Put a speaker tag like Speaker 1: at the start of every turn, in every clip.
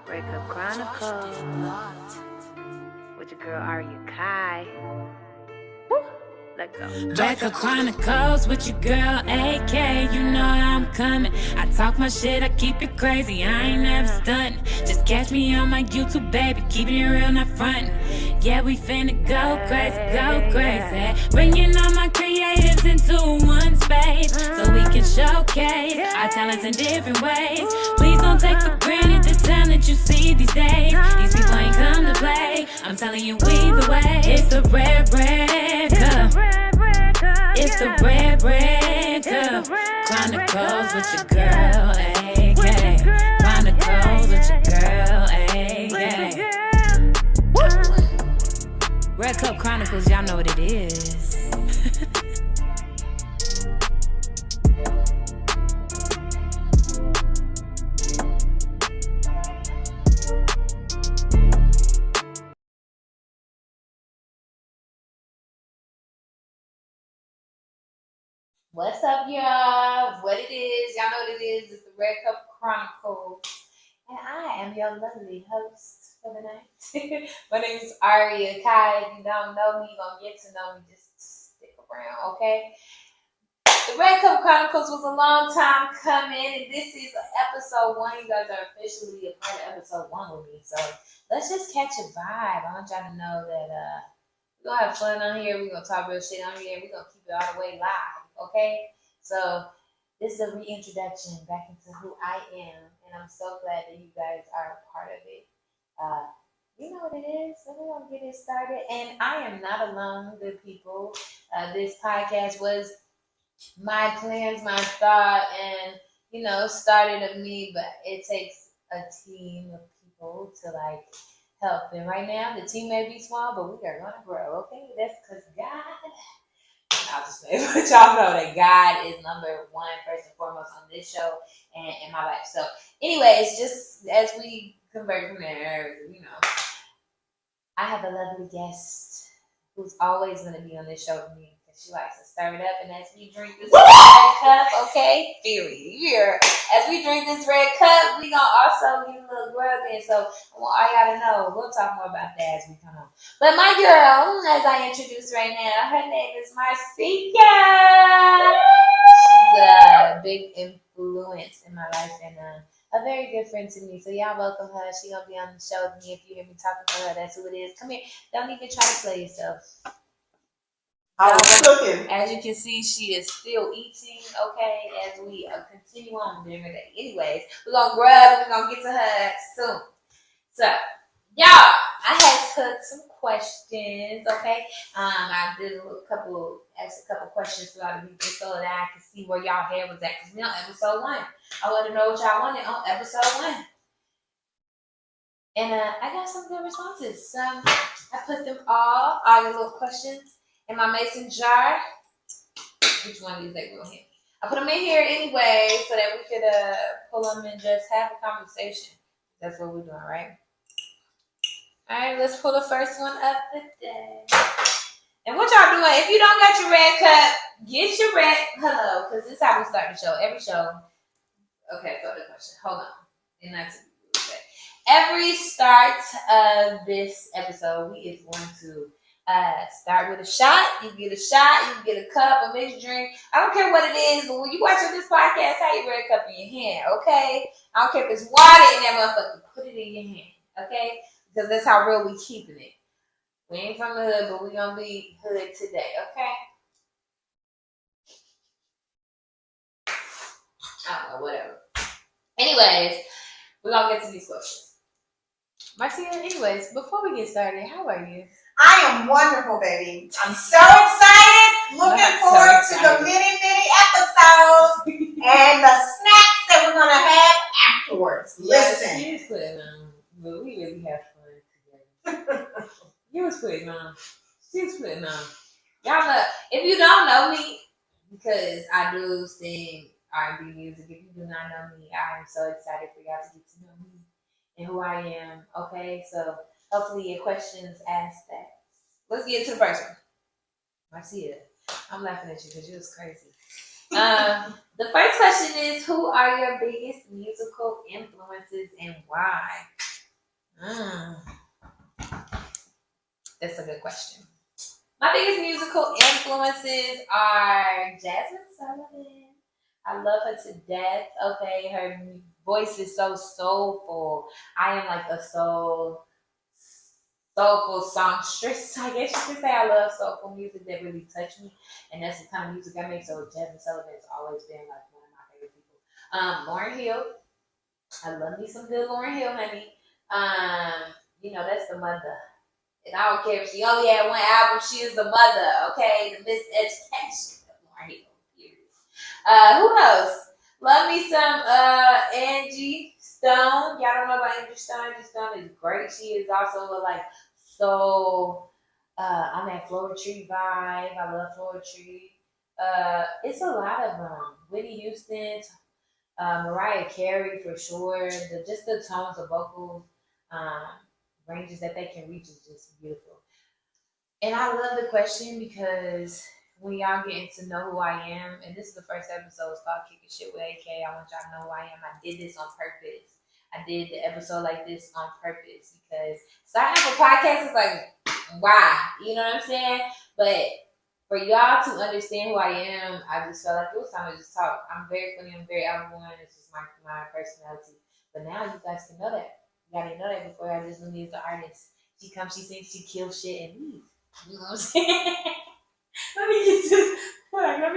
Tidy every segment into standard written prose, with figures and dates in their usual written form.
Speaker 1: Breakup Chronicles with your girl AriaKai. Let go.
Speaker 2: Breakup Chronicles with your girl AK. You know I'm coming. I talk my shit, I keep it crazy. I ain't never stuntin'. Just catch me on my YouTube, baby. Keeping it real, not frontin'. Yeah, we finna go crazy, go crazy. Bringing all my creatives into one space so we can showcase our talents in different ways. Please don't take for granted the talent you see these days. These people ain't come to play. I'm telling you either way. It's the red breakup. It's the red breakup. Chronicles with your girl AK. Chronicles with your girl AK. Red Cup Chronicles, y'all know what it is.
Speaker 3: What's up, y'all? What it is, y'all know what it is. It's the Red Cup Chronicles, and I am your lovely host for the night. My name is AriaKai. If you don't know me, you're gonna get to know me. Just stick around, okay? The Red Cup Chronicles was a long time coming, and this is episode 1. You guys are officially a part of episode 1 with me, so let's just catch a vibe. I want y'all to know that we're gonna have fun on here. We're gonna talk real shit on here. We're gonna keep it all the way live. Okay, so this is a reintroduction back into who I am, and I'm so glad that you guys are a part of it. You know what it is, so we're gonna get it started. And I am not alone, good people. This podcast was my plans, my thought, and started of me, but it takes a team of people to help. And right now, the team may be small, but we are gonna grow. Okay, that's because God. I'll just say, but y'all know that God is number one, first and foremost, on this show and in my life. So, anyways, just as we convert from there, I have a lovely guest who's always going to be on this show with me because she likes to stir it up. And as we drink this red cup, okay, here, as we drink this red cup, we going to also get a little grub in. So, I want all y'all to know, we'll talk more about that as we come on. But my girl, as I introduce right now, her name is Marcia. She's a big influence in my life and a very good friend to me. So y'all welcome her. She gonna be on the show with me. If you hear me talking to her, that's who it is. Come here. Don't even try to play yourself.
Speaker 4: I was cooking.
Speaker 3: As you can see, she is still eating, okay, as we continue on during the day. Anyways, we're gonna grab and we're gonna get to her soon. So, y'all, I had took some questions, okay? I did asked a couple questions for y'all to be so that I could see where y'all head was at. Because we on episode 1. I want to know what y'all wanted on episode 1. And I got some good responses. So I put them all your little questions, in my mason jar. Which one of these they will hit? I put them in here anyway so that we could pull them and just have a conversation. That's what we're doing, right? All right, let's pull the first one up today. And what y'all doing? If you don't got your red cup, get your red. Hello, because this is how we start the show. Every show. Okay, go to the question. Hold on. And that's every start of this episode, we is going to start with a shot. You get a shot. You get a cup, a mixed drink. I don't care what it is, but when you watching this podcast, have your red cup in your hand, okay? I don't care if it's water in that motherfucker. Put it in your hand, okay? Because that's how real we keeping it. We ain't from the hood, but we gonna be hood today, okay? I don't know, whatever. Anyways, we're gonna get to these questions. Marcia, anyways, before we get started, how are you?
Speaker 4: I am wonderful, baby. I'm so excited. Looking forward to the many episodes and the snacks that we're gonna have afterwards. Listen.
Speaker 3: She was putting on, but we really have fun together. You was putting on. She was putting on. Y'all know, if you don't know me, because I do sing R&B music, if you do not know me, I am so excited for y'all to get to know me and who I am, okay? So hopefully your questions ask that. Let's get into the first one. Marcia, I'm laughing at you because you was crazy. The first question is, who are your biggest musical influences and why? That's a good question. My biggest musical influences are Jasmine Sullivan. I love her to death. Okay, her voice is so soulful. I am like a soulful songstress, I guess you could say. I love soulful music that really touch me, and that's the kind of music I make. So Jasmine Sullivan has always been like one of my favorite people. Lauryn Hill. I love me some good Lauryn Hill, honey. That's the mother. And I don't care if she only had one album, she is the mother, okay? The miseducation of Lauryn Hill, period. Who else? Love me some Angie Stone. Y'all don't know about Angie Stone. Angie Stone is great. She is also on that Floetry vibe. I love Floetry. It's a lot of them. Whitney Houston, Mariah Carey for sure. Just the tones of vocals, ranges that they can reach is just beautiful. And I love the question because when y'all getting to know who I am, and this is the first episode, it's called Kickin Shit with AK. I want y'all to know who I am. I did this on purpose. I did the episode like this on purpose because starting up a podcast is like, why? You know what I'm saying? But for y'all to understand who I am, I just felt like it was time to just talk. I'm very funny. I'm very outgoing. It's just my personality. But now you guys can know that. You gotta know that before I just knew me as the artist. She comes, she sings, she kills shit, and leaves. You know what I'm saying? Let me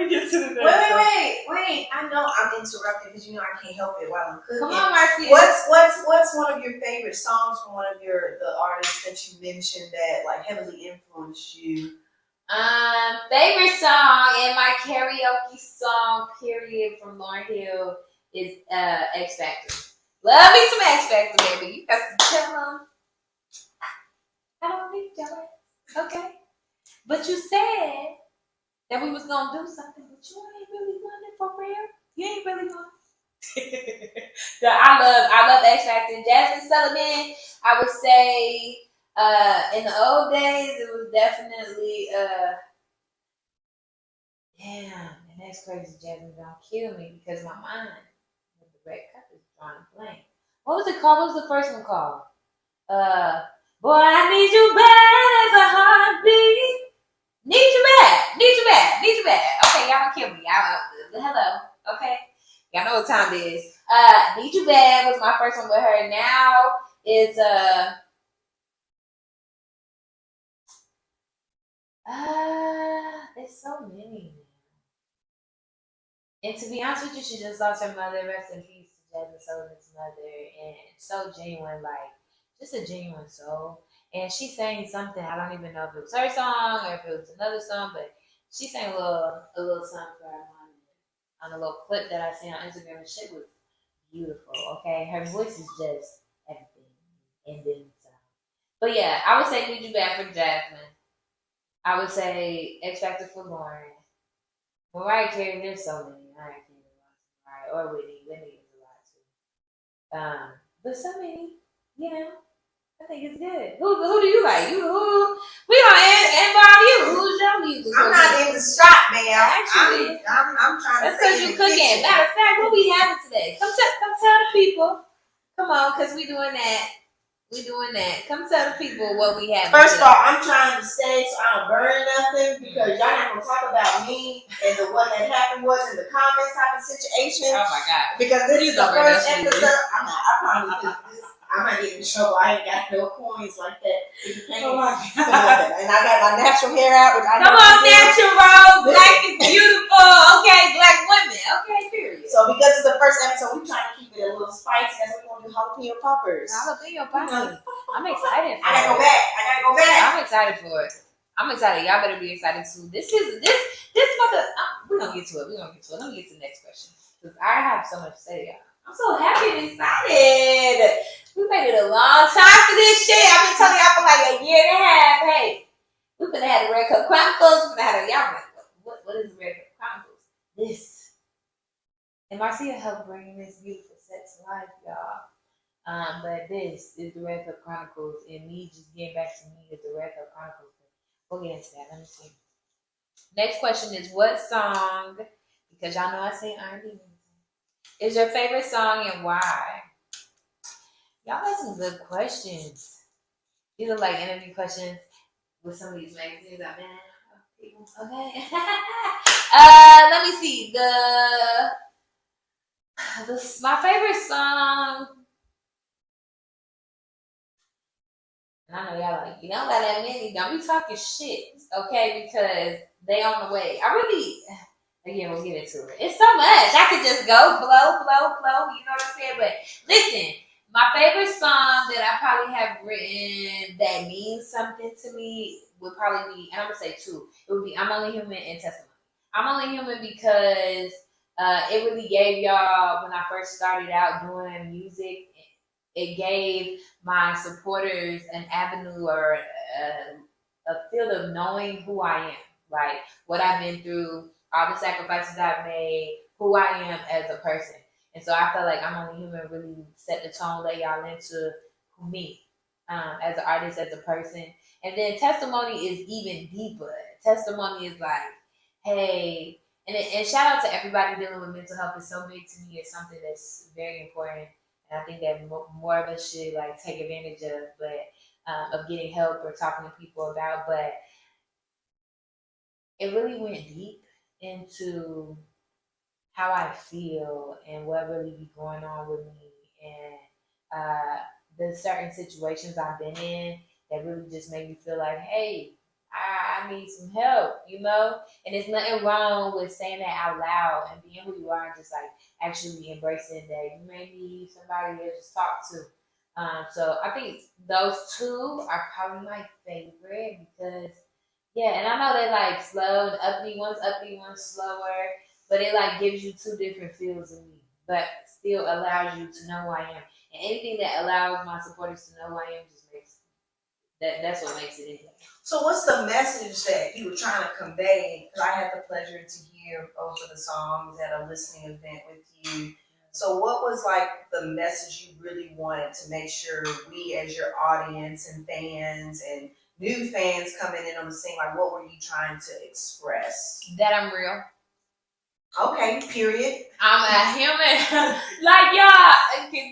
Speaker 3: get to the next.
Speaker 4: Wait. I know I'm interrupting because I can't help it while I'm cooking.
Speaker 3: Come on, Marcia.
Speaker 4: What's one of your favorite songs from one of the artists that you mentioned that like heavily influenced you?
Speaker 3: Favorite song and my karaoke song, period, from Lauryn Hill is X Factor. Love me some X Factor, baby. You got to tell them. I don't need your okay. But you said that we was gonna do something, but you ain't really want it for real. You ain't really want it. So I love X Factor. Jasmine Sullivan, I would say in the old days it was definitely damn, and that's crazy. Jasmine don't kill me because my mind with the red cup is drawing a blank. What was it called? What was the first one called? Boy, I need you bad as a heartbeat. Need you bad. Okay, y'all don't kill me. Hello. Okay. Y'all know what time it is. Need You Bad was my first one with her. Now it's there's so many. And to be honest with you, she just lost her mother. Rest in peace to Jasmine Sullivan's mother. And so genuine, like just a genuine soul. And she sang something, I don't even know if it was her song or if it was another song, but she sang a little song for her mom on a little clip that I seen on Instagram, and shit was beautiful, okay? Her voice is just everything, and then some. But yeah, I would say Need You Bad for Jasmine. I would say X Factor for Lauren. Mariah Carey, there's so many. I can't even watch Mariah or Whitney. Whitney is a lot too. But so many, I think it's good. Who do you like? We gonna involve you. Who's your music?
Speaker 4: I'm not in the shop, man.
Speaker 3: Actually,
Speaker 4: I'm trying to.
Speaker 3: That's because you cooking. Matter of fact, what we having today? Come tell the people. Come on, cause we doing that. Come tell the people what we have.
Speaker 4: First of all, I'm trying to stay so I don't burn nothing because y'all not gonna talk about me and what that happened was in the comments type of situation.
Speaker 3: Oh my god!
Speaker 4: Because this is the first episode. I might get in trouble. I ain't got no coins like that.
Speaker 3: Oh my god!
Speaker 4: And I got my natural hair out. Which I
Speaker 3: Come on, natural. Black is beautiful. Okay, black women. Okay, period.
Speaker 4: So because it's the first episode, we trying to keep it a little spicy. That's why we're gonna do jalapeno poppers.
Speaker 3: Jalapeno poppers. I'm excited.
Speaker 4: I gotta go back.
Speaker 3: I'm excited for it. I'm excited. Y'all better be excited too. This mother. We're gonna get to it. Let me get to the next question because I have so much to say, y'all. I'm so happy and excited. We made it a long time for this shit. I've been telling y'all for like a year and a half. Hey, we're gonna have the Red Cup Chronicles. We're gonna have y'all like, what is the Red Cup Chronicles? This. And Marcia helped bring this beautiful set to life, y'all. But this is the Red Cup Chronicles, and me just getting back to me is the Red Cup Chronicles. We'll get into that. Let me see. Next question is, what song because y'all know I say R&B music. Is your favorite song and why? Y'all got some good questions. These are like interview questions with some of these magazines I've been in. Okay. Let me see. My favorite song. And I know y'all like, you don't got that many. Don't be talking shit, okay? Because they on the way. Again, we'll get into it. It's so much. I could just go blow. You know what I'm saying? But listen, my favorite song that I probably have written that means something to me would probably be, and I'm going to say two. It would be I'm Only Human and Testimony. I'm Only Human because it really gave y'all, when I first started out doing music, it gave my supporters an avenue or a field of knowing who I am. Like what I've been through, all the sacrifices I've made, who I am as a person. And so I felt like I'm Only Human really set the tone, let y'all into me as an artist, as a person. And then Testimony is even deeper. Testimony is like, hey, and shout out to everybody dealing with mental health. It's so big to me. It's something that's very important. And I think that more of us should like take advantage of, but of getting help or talking to people about. But it really went deep into how I feel and what really be going on with me, and the certain situations I've been in that really just make me feel like, hey, I need some help, you know? And there's nothing wrong with saying that out loud and being who you are and just like actually embracing that you may need somebody to just talk to. So I think those two are probably my favorite because, yeah, and I know they like slow, the upbeat one's slower, but it like gives you two different feels of me, but still allows you to know who I am. And anything that allows my supporters to know who I am just makes that's what makes it anyway.
Speaker 4: So what's the message that you were trying to convey? Because I had the pleasure to hear both of the songs at a listening event with you. So what was like the message you really wanted to make sure we as your audience and fans and new fans coming in on the scene, like what were you trying to express?
Speaker 3: That I'm real.
Speaker 4: Okay, period.
Speaker 3: I'm a human. Like, y'all,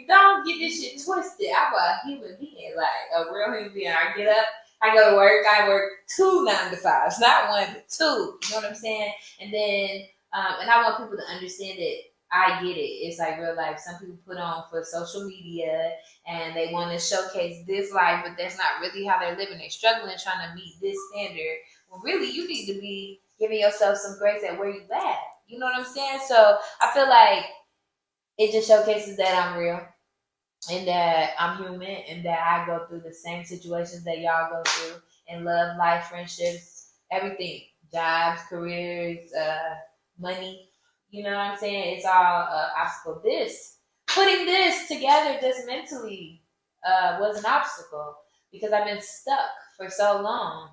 Speaker 3: don't get this shit twisted. I'm a human being, like a real human being. I get up, I go to work, I work 2 9-to-5s, not 1, but 2. You know what I'm saying? And then, and I want people to understand that I get it. It's like real life. Some people put on for social media and they want to showcase this life, but that's not really how they're living. They're struggling trying to meet this standard. Well, really, you need to be giving yourself some grace at where you at. You know what I'm saying? So I feel like it just showcases that I'm real and that I'm human and that I go through the same situations that y'all go through in love, life, friendships, everything, jobs, careers, money. You know what I'm saying? It's all obstacle. Putting this together just mentally was an obstacle because I've been stuck for so long,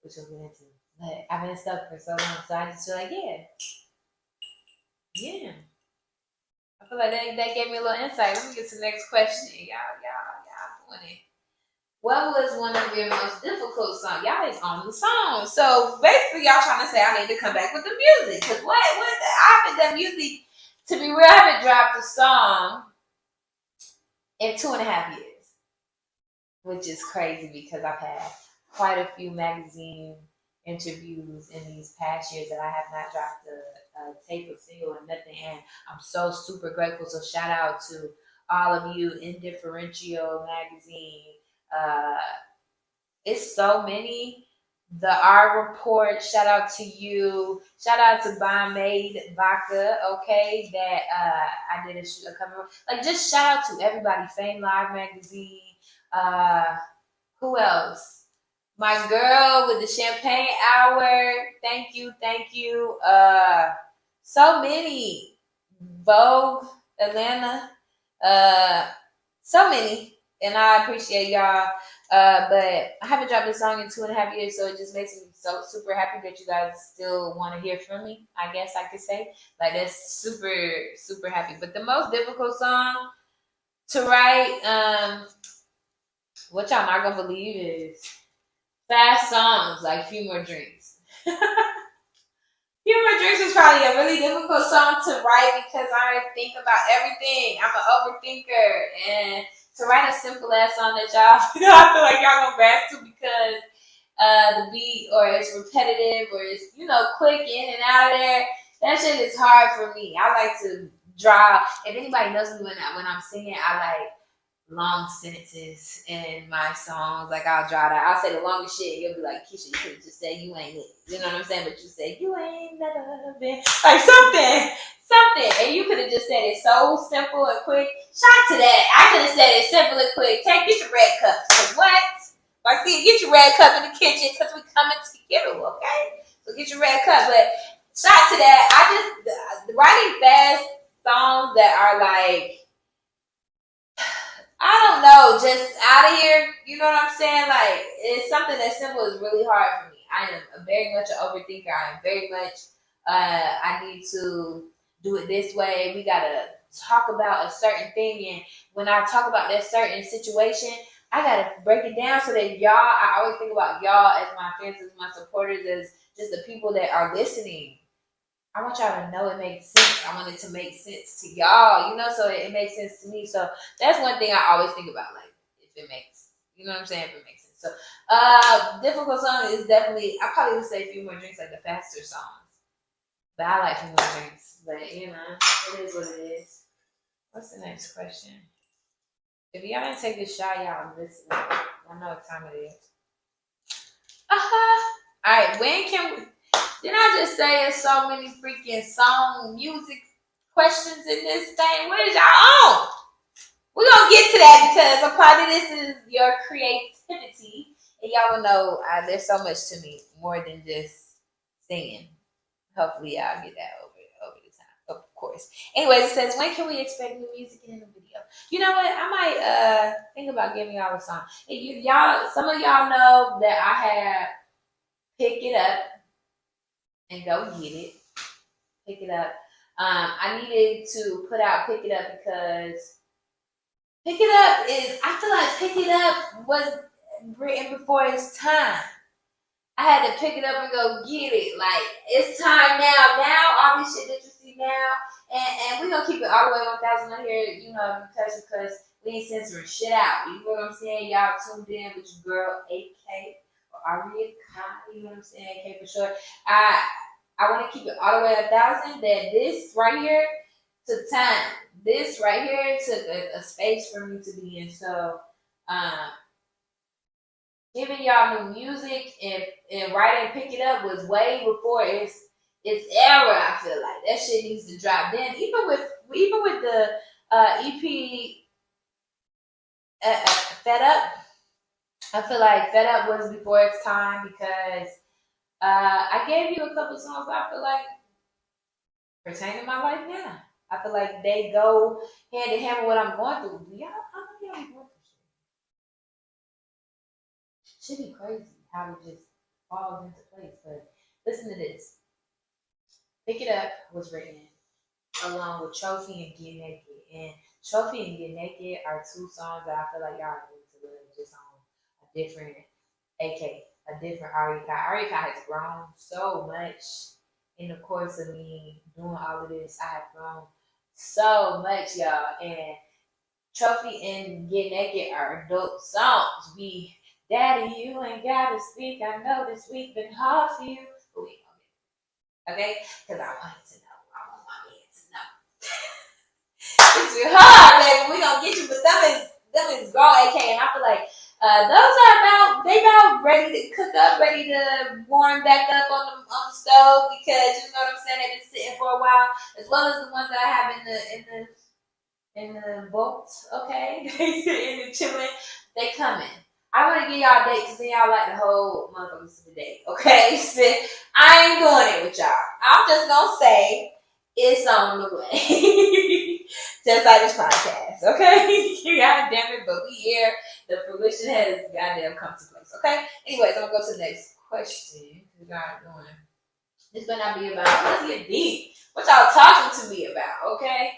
Speaker 3: which we'll get into. But I've been stuck for so long, so I just feel like, yeah. I feel like that gave me a little insight. Let me get to the next question. Y'all doing it. What was one of your most difficult songs? Y'all is on the song. So basically, y'all trying to say I need to come back with the music. Because I haven't done music, to be real, I haven't dropped a song in 2.5 years. Which is crazy because I've had quite a few magazine interviews in these past years that I have not dropped a tape or single or nothing, and I'm so super grateful. So shout out to all of you, Indifferential magazine. It's so many. The R Report, shout out to you. Shout out to Made Vodka, okay, that I did a cover. Like, just shout out to everybody. Fame Live magazine. Who else? My girl with the Champagne Hour. Thank you. So many. Vogue, Atlanta. So many. And I appreciate y'all. But I haven't dropped a song in 2.5 years, so it just makes me so super happy that you guys still want to hear from me, I guess I could say. Like, that's super, super happy. But the most difficult song to write, what y'all not gonna believe is fast songs like Few More Drinks. Few More Drinks is probably a really difficult song to write because I think about everything. I'm an overthinker, and to write a simple ass song that y'all I feel like y'all gonna grasp to because the beat or it's repetitive or it's quick in and out of there. That shit is hard for me. I like to draw. If anybody knows me when I'm singing, I like long sentences in my songs. Like I'll draw that. I'll say the longest shit. You'll be like, Keisha, you could have just said you ain't it. You know what I'm saying? But you say you ain't never been like something. And you could have just said it so simple and quick. Shout to that. I could have said it simple and quick. Get your red cups. Cause what? I see, get your red cup in the kitchen because we coming together, okay? So get your red cup. But shout to that. I just writing fast songs that are like, I don't know, just out of here. You know what I'm saying? Like, it's something that simple is really hard for me. I am very much an overthinker. I am very much, I need to do it this way. We got to talk about a certain thing. And when I talk about that certain situation, I got to break it down so that y'all, I always think about y'all as my fans, as my supporters, as just the people that are listening. I want y'all to know it makes sense. I want it to make sense to y'all, so it makes sense to me. So that's one thing I always think about, like, if it makes, you know what I'm saying, if it makes sense. So, difficult song is definitely, I probably would say Few More Drinks, like the faster songs. But I like Few More Drinks. But, it is what it is. What's the next question? If y'all didn't take this shot, y'all listen. I know what time it is. Alright, when can we... Didn't I just say there's so many freaking song music questions in this thing? What is y'all on? We're going to get to that because a part of this is your creativity. And y'all will know there's so much to me, more than just singing. Hopefully y'all get that over the time, of course. Anyways, it says, when can we expect new music in the video? You know what? I might think about giving y'all a song. Some of y'all know that I have Pick It Up. And go get it. Pick It Up. I needed to put out Pick It Up because Pick It Up I feel like Pick It Up was written before its time. I had to pick it up and go get it. Like, it's time now. Now, all this shit that you see now. And we're going to keep it all the way 1,000 on here, because we ain't censoring shit out. You know what I'm saying? Y'all tuned in with your girl, AriaKai. AriaKai, you know what I'm saying? K for short. I want to keep it all the way 1,000. That this right here took time. This right here took a space for me to be in. So, giving y'all new music and writing Pick It Up was way before its era. I feel like that shit needs to drop. Then even with the EP Fed Up. I feel like Fed Up was before its time because I gave you a couple songs I feel like pertain to my life now. I feel like they go hand in hand with what I'm going through. Y'all, how many y'all be going through shit? Should be crazy how it just falls into place. But listen to this. Pick It Up was written along with Trophy and Get Naked. And Trophy and Get Naked are two songs that I feel like y'all need to listen just on a different AriaKai. AriaKai has grown so much in the course of me doing all of this. I have grown so much, y'all. And Trophy and Get Naked are dope songs. Daddy, you ain't gotta speak. I know this week been hard for you. But we ain't gonna get it. Okay? Because I wanted to know. I want my man to know. It's been hard, baby. We gonna get you, but them is grown, AK. And I feel like those are about ready to cook up, ready to warm back up on the stove because you know what I'm saying, they've been sitting for a while, as well as the ones that I have in the vault. Okay, they sitting and chilling. They coming. I want to give y'all a date because then y'all like the whole motherfuckers of the day. Okay, so I ain't doing it with y'all. I'm just gonna say it's on the way. Just like this podcast, okay? God damn it, but we here. The fruition has goddamn come to place, okay? Anyways, I'm gonna go to the next question. This better not be about, let's get deep. What y'all talking to me about, okay?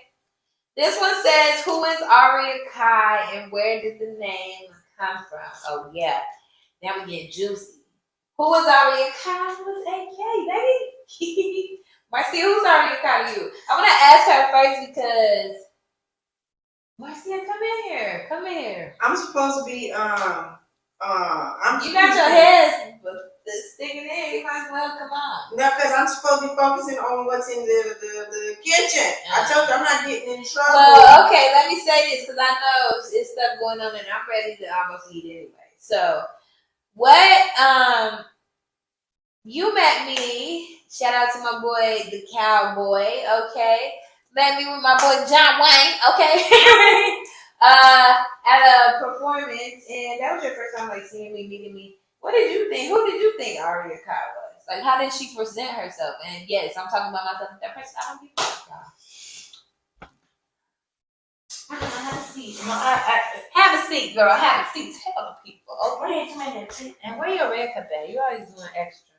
Speaker 3: This one says, who is AriaKai and where did the name come from? Oh, yeah. Now we get juicy. Who is AriaKai? Who is AK, baby? Marcia, who's AriaKai to you? I want to ask her first because Marcia, come in here. Come in here.
Speaker 5: I'm supposed to be
Speaker 3: You got your head sticking in. You might as well come on.
Speaker 5: no, because I'm supposed to be focusing on what's in the kitchen. I told you I'm not getting in trouble.
Speaker 3: Well, okay, let me say this because I know it's stuff going on and I'm ready to almost eat anyway. So, what you met me. Shout out to my boy, the cowboy. Okay, met me with my boy John Wayne. Okay, at a performance, and that was your first time like seeing me, meeting me. What did you think? Who did you think AriaKai was? Like, how did she present herself? And yes, I'm talking about myself in that person. I don't give a fuck. Have a seat. Have a seat, girl. Have a seat. Tell the people. Okay. And where your red cup at? You always doing extra.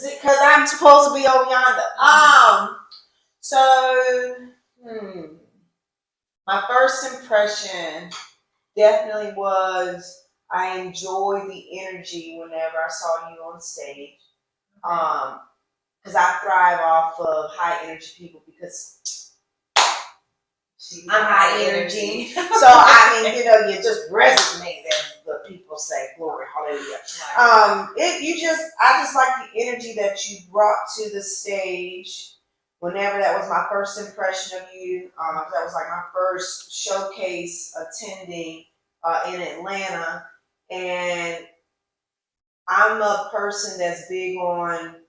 Speaker 5: Because I'm supposed to be over yonder. So my first impression definitely was I enjoyed the energy whenever I saw you on stage. Because I thrive off of high energy people because I'm high energy. So I mean, you just resonate as the people say, glory, hallelujah. I just like the energy that you brought to the stage. Whenever that was my first impression of you, that was like my first showcase attending in Atlanta. And I'm a person that's big on,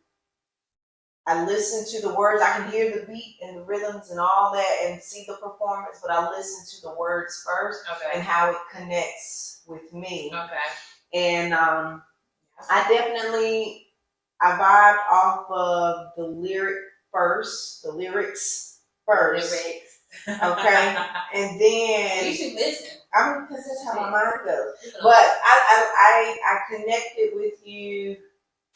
Speaker 5: I listen to the words, I can hear the beat and the rhythms and all that and see the performance, but I listen to the words first and how it connects with me.
Speaker 3: Okay.
Speaker 5: And I vibed off of the lyrics first. Okay. And then
Speaker 3: You should listen.
Speaker 5: because that's how my mind goes. But I connected with you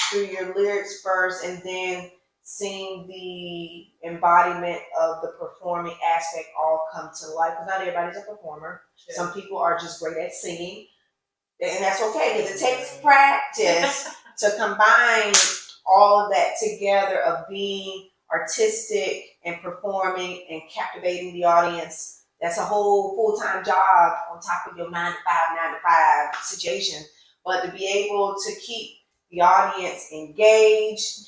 Speaker 5: through your lyrics first, and then seeing the embodiment of the performing aspect all come to life. Because not everybody's a performer. Sure. Some people are just great at singing, and that's okay because it takes practice to combine all of that together of being artistic and performing and captivating the audience. That's a whole full-time job on top of your 9 to 5 situation. But to be able to keep the audience engaged,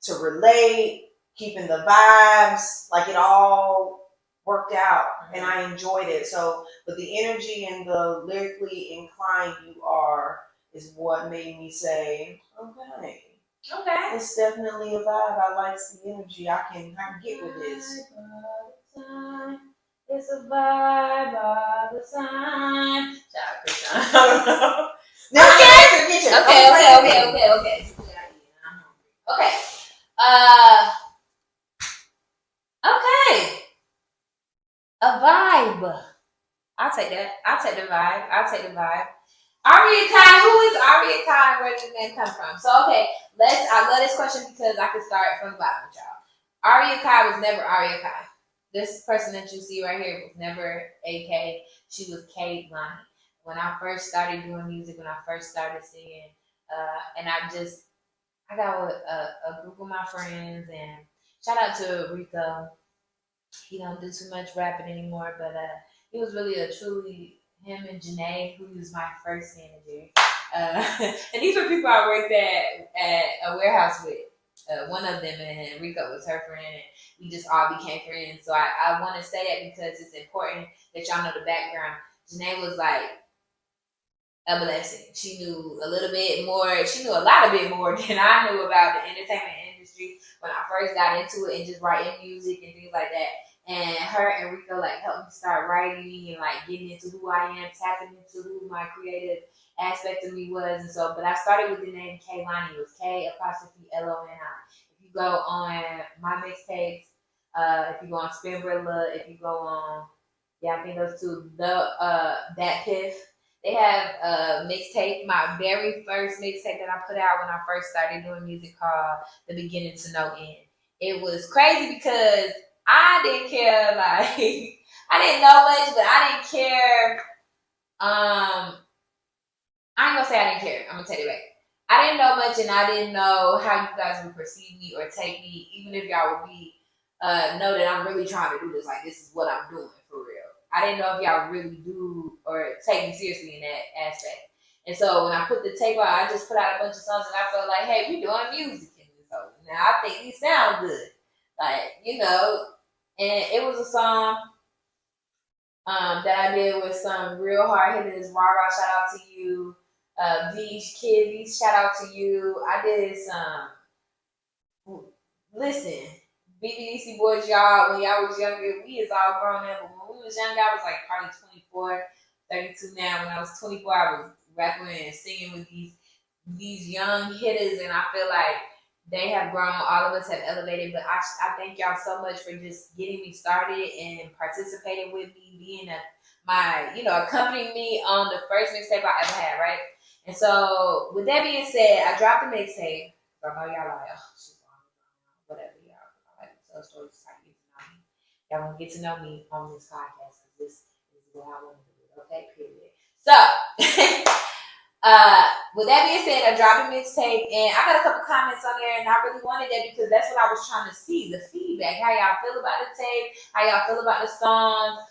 Speaker 5: to relate, keeping the vibes, like it all worked out. And I enjoyed it. So, but the energy and the lyrically inclined you are is what made me say, okay. It's definitely a vibe. I like the energy. I can get with this.
Speaker 3: It's a vibe all the time. Okay. A vibe. I'll take that. I'll take the vibe. AriaKai, who is AriaKai? Where did the name come from? So I love this question because I can start from the bottom, y'all. AriaKai was never AriaKai. This person that you see right here was never AK. She was Kate Lonnie. When I first started doing music, when I first started singing, and I got with a group of my friends, and shout out to Rico. He don't do too much rapping anymore, but it was really truly him and Janae, who was my first manager. And these were people I worked at a warehouse with. One of them, and Rico was her friend, and we just all became friends. So I want to say that because it's important that y'all know the background. Janae was like a blessing. She knew a little bit more. She knew a bit more than I knew about the entertainment industry when I first got into it and just writing music and things like that. And her and Rico helped me start writing and getting into who I am, tapping into who my creative aspect of me was. And so, but I started with the name K Lonnie. It was K''Loni. If you go on my mixtapes, if you go on Spinbrilla, if you go on, I think those two, that Piff, they have a mixtape, my very first mixtape that I put out when I first started doing music called The Beginning to No End. It was crazy because I didn't care, I didn't know much, but I didn't care. I ain't gonna say I didn't care. I'm gonna take it back. I didn't know much, and I didn't know how you guys would perceive me or take me, even if y'all would be know that I'm really trying to do this. Like, this is what I'm doing for real. I didn't know if y'all really do or take me seriously in that aspect. And so when I put the tape out, I just put out a bunch of songs, and I felt like, hey, we doing music in this hole. Now I think these sound good, like, you know. And it was a song that I did with some real hard hitters. Rara, shout out to you. These kids, shout out to you. I did some. Listen, BBDC boys, y'all. When y'all was younger, we is all grown up. But when we was younger, I was like probably 24, 32 now. When I was 24, I was rapping and singing with these young hitters, and I feel like they have grown. All of us have elevated, but I thank y'all so much for just getting me started and participating with me, being accompanying me on the first mixtape I ever had, right? And so, with that being said, I dropped the mixtape. So I know y'all like, oh, she's whatever, y'all. I like to tell stories, just like get to know me. Y'all want to get to know me on this podcast, because this is what I want to do. Okay, period. So, with that being said, I dropped a mixtape, and I got a couple comments on there, and I really wanted that because that's what I was trying to see, the feedback, how y'all feel about the tape, how y'all feel about the songs,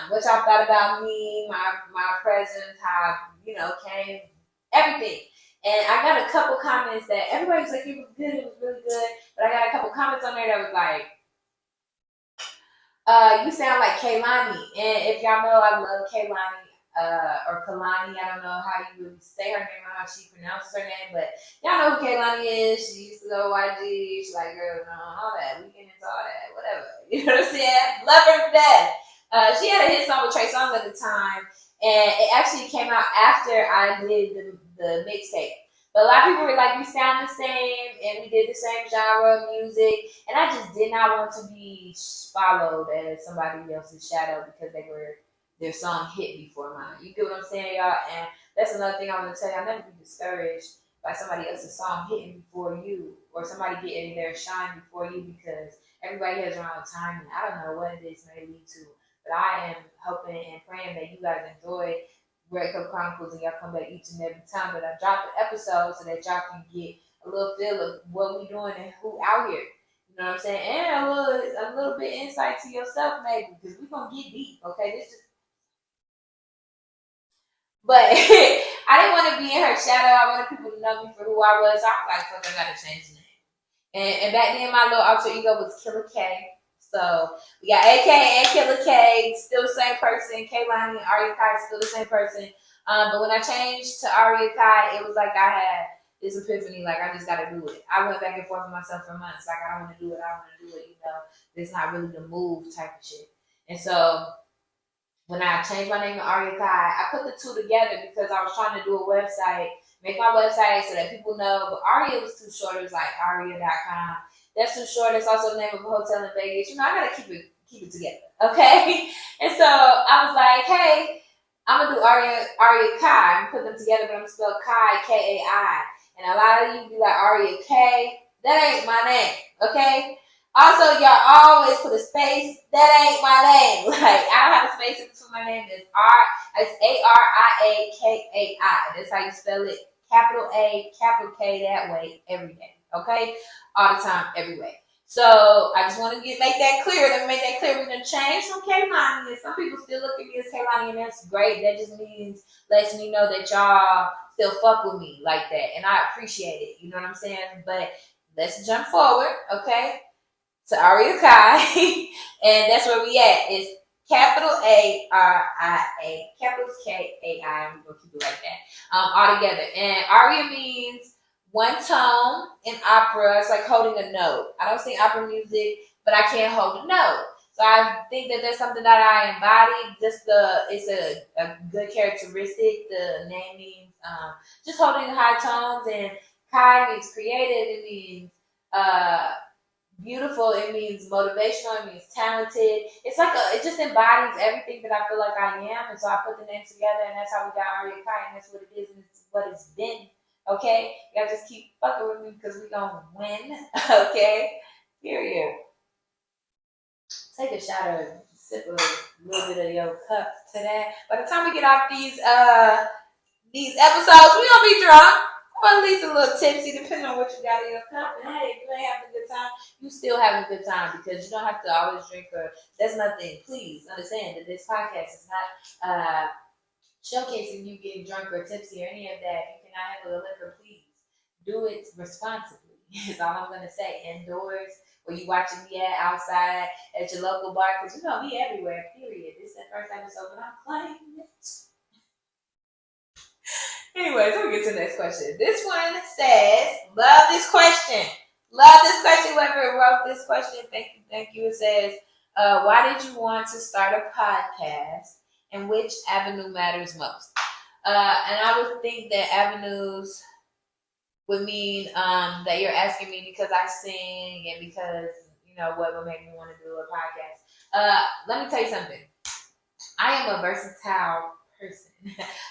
Speaker 3: what y'all thought about me, my presence, how, came, everything. And I got a couple comments that everybody was like, it was good, it was really good, but I got a couple comments on there that was like, you sound like Kaylani. And if y'all know, I love Kaylani. Or Kalani, I don't know how you would say her name or how she pronounces her name, but y'all know who Kaylani is. She used to go YG. She's like, girl, no, all that. We get into all that, whatever. You know what I'm saying? Love her to death. She had a hit song with Trey Songz at the time, and it actually came out after I did the mixtape. But a lot of people were like, we sound the same, and we did the same genre of music, and I just did not want to be followed as somebody else's shadow because their song hit before mine. You get what I'm saying, y'all? And that's another thing I want to tell you. I'll never be discouraged by somebody else's song hitting before you, or somebody getting their shine before you, because everybody has their own timing. I don't know what this may lead to, but I am hoping and praying that you guys enjoy Red Cup Chronicles and y'all come back each and every time that I drop an episode so that y'all can get a little feel of what we doing and who out here. You know what I'm saying? And a little bit insight to yourself, maybe, because we're going to get deep, okay? But I didn't want to be in her shadow. I wanted people to know me for who I was. So I was like, fuck, I got to change the name. And back then, my little alter ego was Killer K. So we got AK and Killer K, still the same person. Kaylani and AriaKai, still the same person. But when I changed to AriaKai, it was like I had this epiphany, like I just got to do it. I went back and forth with myself for months. Like, I don't want to do it. It's not really the move type of shit. And so when I changed my name to AriaKai, I put the two together because I was trying to do a website, make my website so that people know. But Aria was too short. It was like aria.com. That's too short. It's also the name of a hotel in Vegas. I gotta keep it together, okay? And so I was like, hey, I'm gonna do AriaKai. I'm gonna put them together, but I'm gonna spell Kai, Kai. And a lot of you be like, AriaKai. That ain't my name, okay? Also, y'all always put a space. That ain't my name. Like, I don't have a space in between my name. It's AriaKai. That's how you spell it. Capital A, capital K, that way, every day. Okay? All the time, every way. So, I just want to make that clear. Let me make that clear. We're going to change from Kaylani. And some people still look at me as Kaylani, and that's great. That just lets me know that y'all still fuck with me like that. And I appreciate it. You know what I'm saying? But let's jump forward, okay? To AriaKai, and that's where we at. It's capital A-R-I-A, capital K-A-I, and we're going to keep it like that, all together. And Aria means one tone in opera. It's like holding a note. I don't sing opera music, but I can't hold a note. So I think that that's something that I embody. It's a good characteristic. The name means just holding high tones, and Kai means creative. It means beautiful. It means motivational. It means talented. It just embodies everything that I feel like I am. And so I put the names together, and that's how we got AriaKai, and that's what it is, and it's what it's been. Okay? Y'all just keep fucking with me because we gonna win. Okay? Period. Take a shot or sip a little bit of your cup to that. By the time we get off these episodes, we gonna be drunk. or at least a little tipsy, depending on what you got in your cup. And hey, if you ain't having a good time, you still having a good time because you don't have to always drink or that's nothing. Please understand that this podcast is not showcasing you getting drunk or tipsy or any of that. If you cannot handle the liquor, please do it responsibly. Is all I'm gonna say. Indoors, where you watching me at, outside, at your local bar, because you know me everywhere. Period. This is the first episode, but I'm claiming it. Anyways, let me get to the next question. This one says, love this question. Love this question. Whoever wrote this question, thank you. It says, why did you want to start a podcast and which avenue matters most? And I would think that avenues would mean that you're asking me because I sing and because, you know, what would make me want to do a podcast. Let me tell you something. I am a versatile person.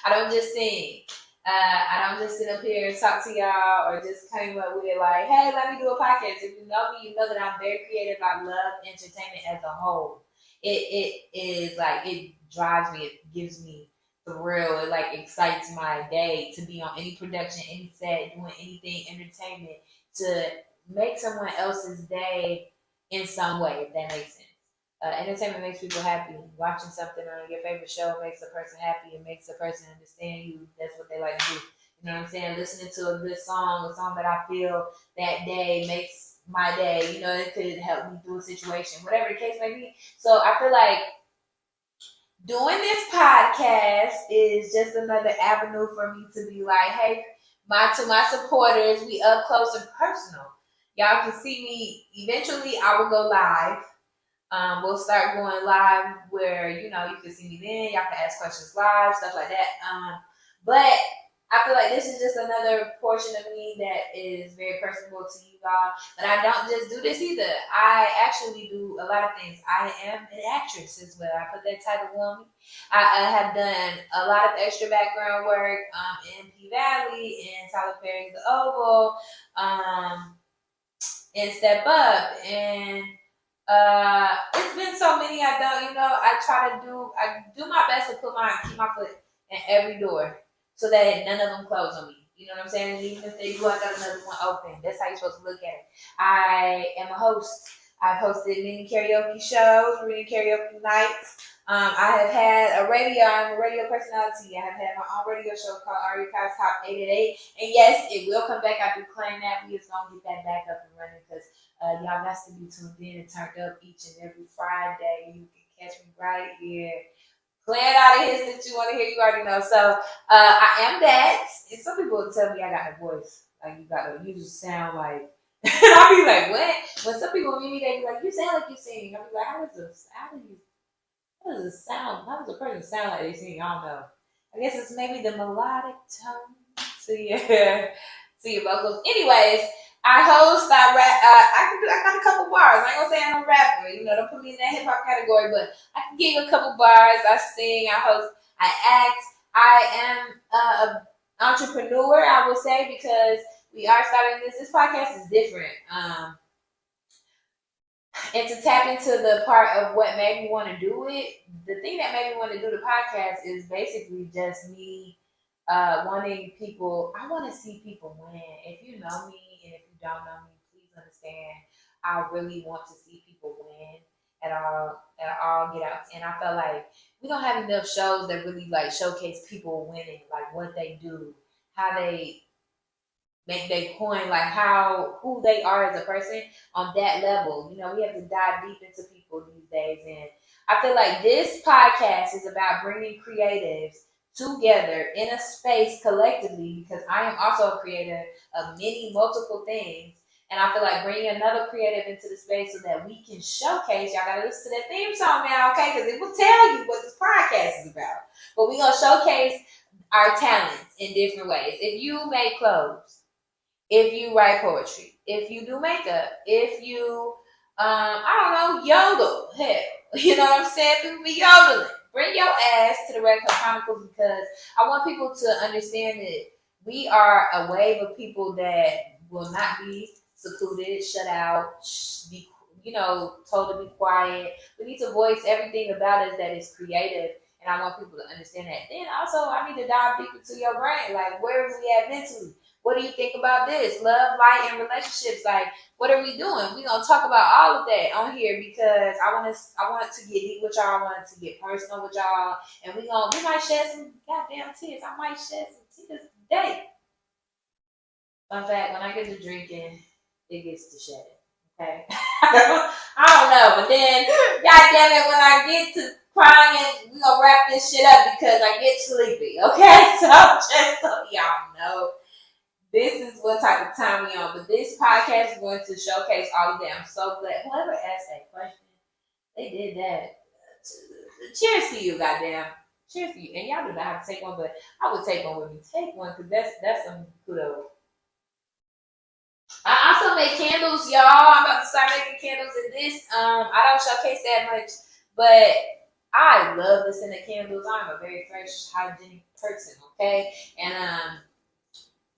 Speaker 3: I don't just sing. I don't just sit up here and talk to y'all or just come up with it like, hey, let me do a podcast. If you know me, you know that I'm very creative. I love entertainment as a whole. It is like, it drives me. It gives me thrill. It like excites my day to be on any production, any set, doing anything entertainment to make someone else's day in some way, if that makes sense. Entertainment makes people happy. Watching something on your favorite show makes a person happy. It makes a person understand you. That's what they like to do. You know what I'm saying? Listening to a good song, a song that I feel that day makes my day. You know, it could help me through a situation, whatever the case may be. So I feel like doing this podcast is just another avenue for me to be like, hey, to my supporters, we up close and personal. Y'all can see me. Eventually, I will go live. We'll start going live where, you know, you can see me then. Y'all can ask questions live, stuff like that. But I feel like this is just another portion of me that is very personable to you all. But I don't just do this either. I actually do a lot of things. I am an actress as well. I put that title on me. I have done a lot of extra background work in P Valley, in Tyler Perry's The Oval, in Step Up, and it's been so many I don't, you know, I do my best to keep my foot in every door so that none of them close on me. You know what I'm saying? And even if they do, I got another one open. That's how you're supposed to look at it. I am a host. I've hosted many karaoke shows, many karaoke nights. I have had I'm a radio personality. I have had my own radio show called AriaKai's Top 888. And yes, it will come back. I do claim that. We just going to get that back up and running because y'all got to be tuned in and turned up each and every Friday. You can catch me right here. Playing all the hits that you want to hear, you already know. So I am that. And some people will tell me I got a voice. Like you just sound like, and I'll be like, what? When some people meet me, they be like, you sound like you sing. I'll be like, how does a person sound like they sing? I don't know. I guess it's maybe the melodic tone to your vocals. Anyways, I host, I rap, I got a couple bars. I ain't gonna say I'm a rapper, you know, don't put me in that hip hop category, but I can give you a couple bars. I sing, I host, I act. I am an entrepreneur, I will say, because we are starting this. This podcast is different. And to tap into the part of what made me want to do it, the thing that made me want to do the podcast is basically just me wanting people. I want to see people win. If you know me and if you don't know me, please understand. I really want to see people win at all get outs. And I felt like we don't have enough shows that really like showcase people winning, like what they do, how they make their coin, like who they are as a person on that level. You know, we have to dive deep into people these days. And I feel like this podcast is about bringing creatives together in a space collectively, because I am also a creator of multiple things. And I feel like bringing another creative into the space so that we can showcase. Y'all gotta listen to that theme song now, okay? Because it will tell you what this podcast is about. But we're gonna showcase our talents in different ways. If you make clothes, if you write poetry, if you do makeup, if you, yodel, hell, you know what I'm saying? People be yodeling. Bring your ass to the AriaKai Chronicles, because I want people to understand that we are a wave of people that will not be secluded, shut out, told to be quiet. We need to voice everything about us that is creative And I want people to understand that. Then also, I need to dive deeper to your brain. Like, where is we at mentally? What do you think about this? Love, light, and relationships. Like, what are we doing? We're going to talk about all of that on here because I want to get deep with y'all. I want to get personal with y'all. And we might shed some goddamn tears. I might shed some tears today. Fun fact, when I get to drinking, it gets to shedding. Okay? I don't know. But then, goddamn it, when I get to crying, we're going to wrap this shit up because I get sleepy. Okay? So, just so y'all know. This is what type of time we on. But this podcast is going to showcase all of that. I'm so glad. Whoever asked that question, they did that. Cheers to you, goddamn. Cheers to you. And y'all do not have to take one, but I would take one with me. Take one, because that's some kudos. I also make candles, y'all. I'm about to start making candles in this. I don't showcase that much, but I love this in the candles. I'm a very fresh, hygienic person, okay? And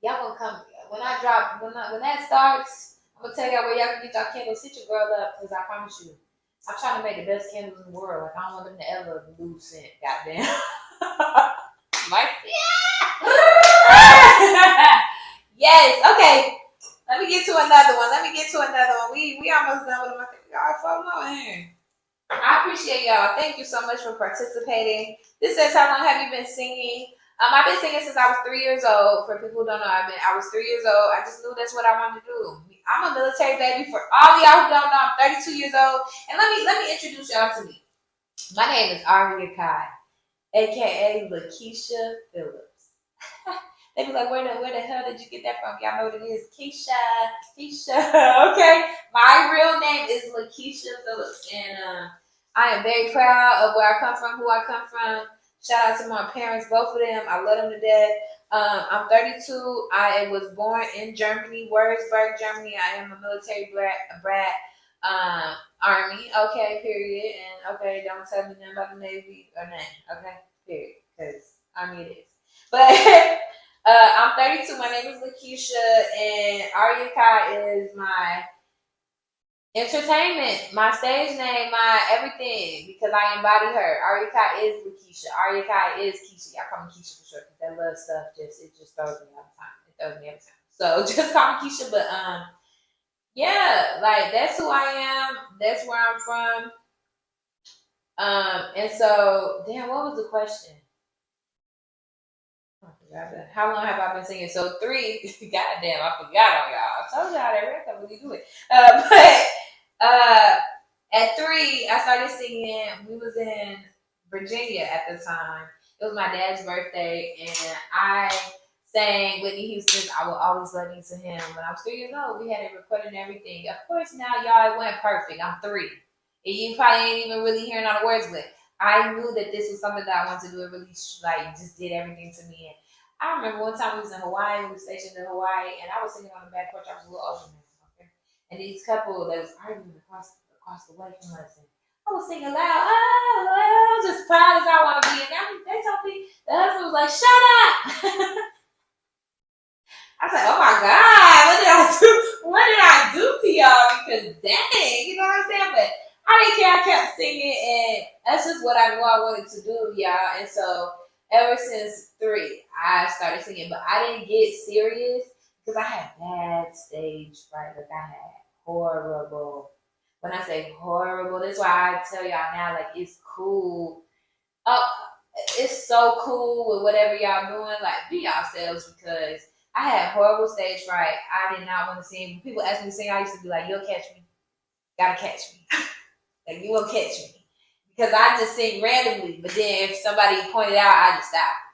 Speaker 3: y'all gonna come when that starts. I'm gonna tell y'all where y'all can get y'all candles. Sit your girl up, because I promise you, I'm trying to make the best candles in the world. Like, I don't want them to ever lose scent. Goddamn. Yes. Okay. Let me get to another one. We almost done with them. I think we got 4 more in here. I appreciate y'all. Thank you so much for participating. This says, how long have you been singing? I've been singing since I was 3 years old. For people who don't know, I was 3 years old. I just knew that's what I wanted to do. I'm a military baby. For all of y'all who don't know, I'm 32 years old. And let me introduce y'all to me. My name is AriaKai, aka Lakeisha Phillips. They be like, where the hell did you get that from? Y'all know what it is. Keisha. Okay. My real name is Lakeisha Phillips. And I am very proud of where I come from, who I come from. Shout out to my parents, both of them. I love them to death. I'm 32. I was born in Germany, Würzburg, Germany. I am a military brat. Army. Okay, period. And okay, don't tell me nothing about the Navy or nothing. Okay, period. Because Army it is. But I'm 32. My name is Lakeisha, and AriaKai is my entertainment, my stage name, my everything, because I embody her. AriaKai is Lakeisha. AriaKai is Keisha. Y'all call me Keisha for short, because that love stuff just throws me all the time. It throws me every time. So just call me Keisha. But yeah, like that's who I am. That's where I'm from. And so, damn, what was the question? How long have I been singing? So 3. Goddamn, I forgot on y'all. I told y'all that record really do it. But at 3, I started singing. We was in Virginia at the time. It was my dad's birthday, and I sang Whitney Houston's "I Will Always Love You" to him. When I was 3 years old, we had it recorded and everything. Of course, now y'all, it wasn't perfect. I'm 3, and you probably ain't even really hearing all the words, but I knew that this was something that I wanted to do. It really just did everything to me. And I remember one time we was in Hawaii. We were stationed in Hawaii, and I was singing on the back porch. I was a little older now, okay? And these couple that was arguing across the way from us, and I was singing loud. Oh, I was just proud as I want to be. And they told me, the husband was like, "Shut up." I was like, "Oh my God, what did I do? What did I do to y'all?" Because dang, you know what I'm saying? But I didn't care. I kept singing, and that's just what I knew I wanted to do, y'all. And so ever since 3, I started singing, but I didn't get serious because I had bad stage fright. Like, I had horrible. When I say horrible, that's why I tell y'all now, like, it's cool. It's so cool with whatever y'all doing. Like, be yourselves, because I had horrible stage fright. I did not want to sing. When people ask me to sing, I used to be like, "You'll catch me. Gotta catch me." Like, you won't catch me. Because I just sing randomly. But then if somebody pointed out, I just stopped.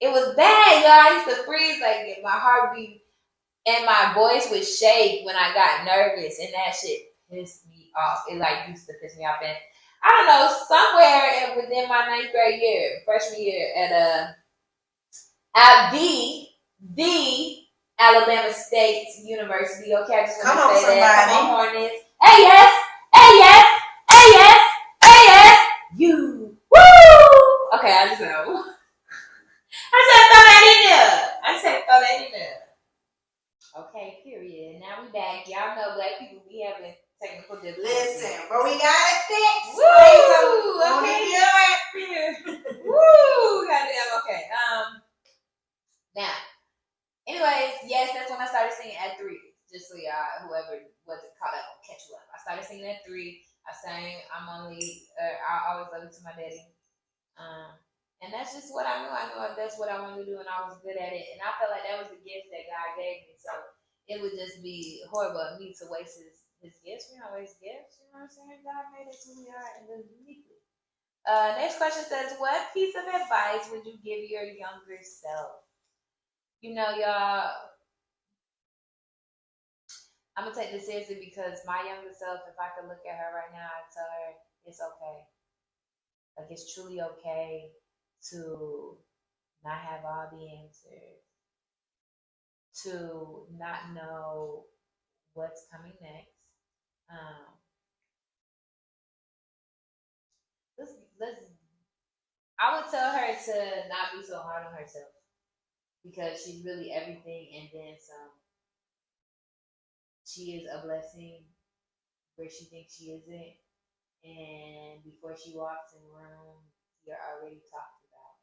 Speaker 3: It was bad, y'all. I used to freeze. Like, my heart beat and my voice would shake when I got nervous. And that shit pissed me off. It, like, used to piss me off. And I don't know, somewhere within my 9th grade year, freshman year, at the Alabama State University. Okay, I just want to say that. Come on, Hornets. Hey, yes. Hey, yes. Hey, yes. Hey, yes. You. Woo. Okay, I just know. I said throw that in there. Okay, period. Now we back. Y'all know black people, we having technical difficulties.
Speaker 5: Listen, but we got it fixed.
Speaker 3: Woo. Okay. same. I always love it to my daddy. And that's just what I knew. I knew that's what I wanted to do, and I was good at it. And I felt like that was the gift that God gave me. So it would just be horrible of me to waste his gifts. We don't waste gifts. You know what I'm saying? God made us who we are and live uniquely. Next question says, what piece of advice would you give your younger self? You know, y'all, I'm going to take this seriously because my younger self, if I could look at her right now, I'd tell her it's okay. Like, it's truly okay to not have all the answers, to not know what's coming next. I would tell her to not be so hard on herself because she's really everything and then some. She is a blessing where she thinks she isn't, and before she walks in the room, you're already talked about.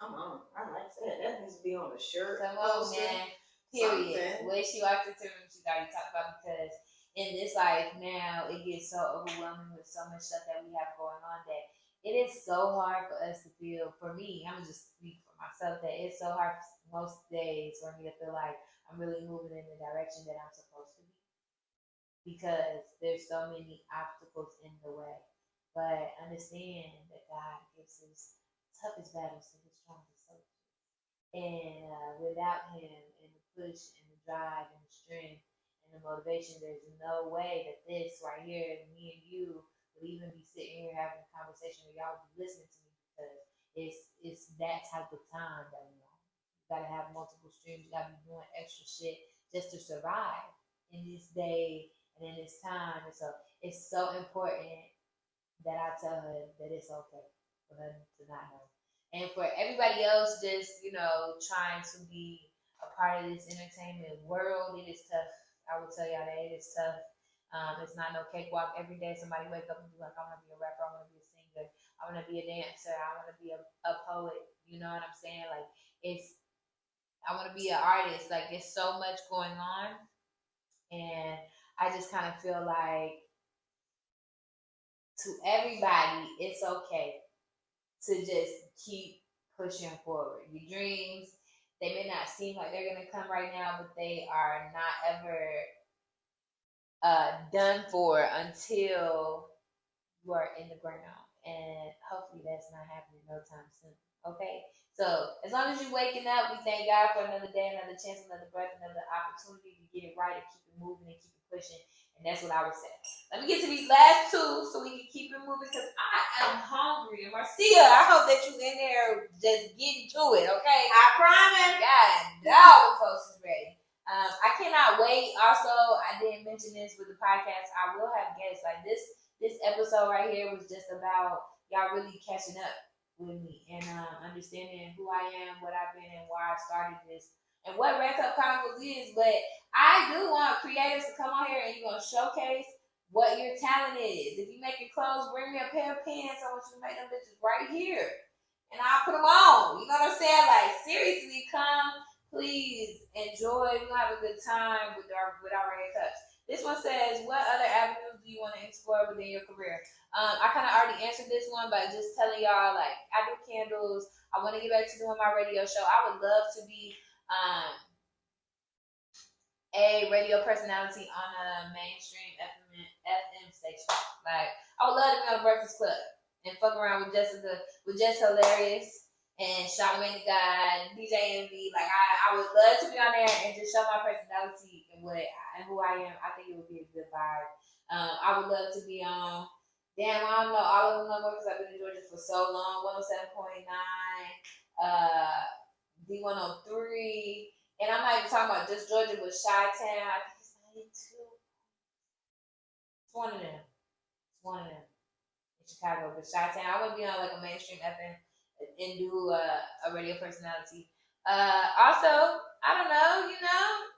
Speaker 5: Come on, I like that. That needs to be on a shirt.
Speaker 3: Come on, man. Period.
Speaker 5: Something.
Speaker 3: When she walks into the room, she's already talked about because in this life now, it gets so overwhelming with so much stuff that we have going on that it is so hard for us to feel. For me, I'm gonna just speak for myself that it's so hard most days for me to feel like I'm really moving in the direction that I'm supposed to be because there's so many obstacles in the way. But understand that God gives his toughest battles to his strongest soldiers. And without him and the push and the drive and the strength and the motivation, there's no way that this right here, me and you, would even be sitting here having a conversation where y'all would be listening to me because it's that type of time that we on. You gotta have multiple streams, you gotta be doing extra shit just to survive in this day and in this time. And so it's so important that I tell her that it's okay for her to not know. And for everybody else just, you know, trying to be a part of this entertainment world, it is tough. I will tell y'all that it is tough. It's not no cakewalk. Every day somebody wake up and be like, I want to be a rapper, I want to be a singer, I want to be a dancer, I want to be a poet. You know what I'm saying? Like, I want to be an artist. Like, there's so much going on. And I just kind of feel like to everybody, it's okay to just keep pushing forward. Your dreams, they may not seem like they're going to come right now, but they are not ever done for until you are in the ground. And hopefully that's not happening no time soon. Okay? So as long as you're waking up, we thank God for another day, another chance, another breath, another opportunity to get it right and keep it moving and keep it pushing. And that's what I would say. Let me get to these last two so we can keep it moving because I am hungry. And Marcia, I hope that you in there just getting to it, okay?
Speaker 5: I promise.
Speaker 3: God, all the folks is ready. I cannot wait. Also, I didn't mention this with the podcast. I will have guests. Like this episode right here was just about y'all really catching up with me and understanding who I am, what I've been, and why I started this, and what Red Cup Chronicles is. But I do want creatives to come on here and you're gonna showcase what your talent is. If you make your clothes, bring me a pair of pants. I want you to make them bitches right here, and I'll put them on. You know what I'm saying? Like seriously, come. Please enjoy. We'll have a good time with our Red Cups. This one says, what other avenues do you want to explore within your career? I kind of already answered this one by just telling y'all, like, I do candles. I want to get back to doing my radio show. I would love to be a radio personality on a mainstream FM station. Like, I would love to be on the Breakfast Club and fuck around with Jessica, with Jess Hilarious and Charlamagne the God, DJ Envy. Like, I would love to be on there and just show my personality and who I am. I think it would be a good vibe. I would love to be on, damn, I don't know all of them no more because I've been in Georgia for so long. 107.9, D103, and I'm not even talking about just Georgia, but Chi-Town. I think it's 92. It's one of them. In Chicago, but Chi-Town. I would be on like a mainstream FM and do a radio personality. Also, I don't know, you know,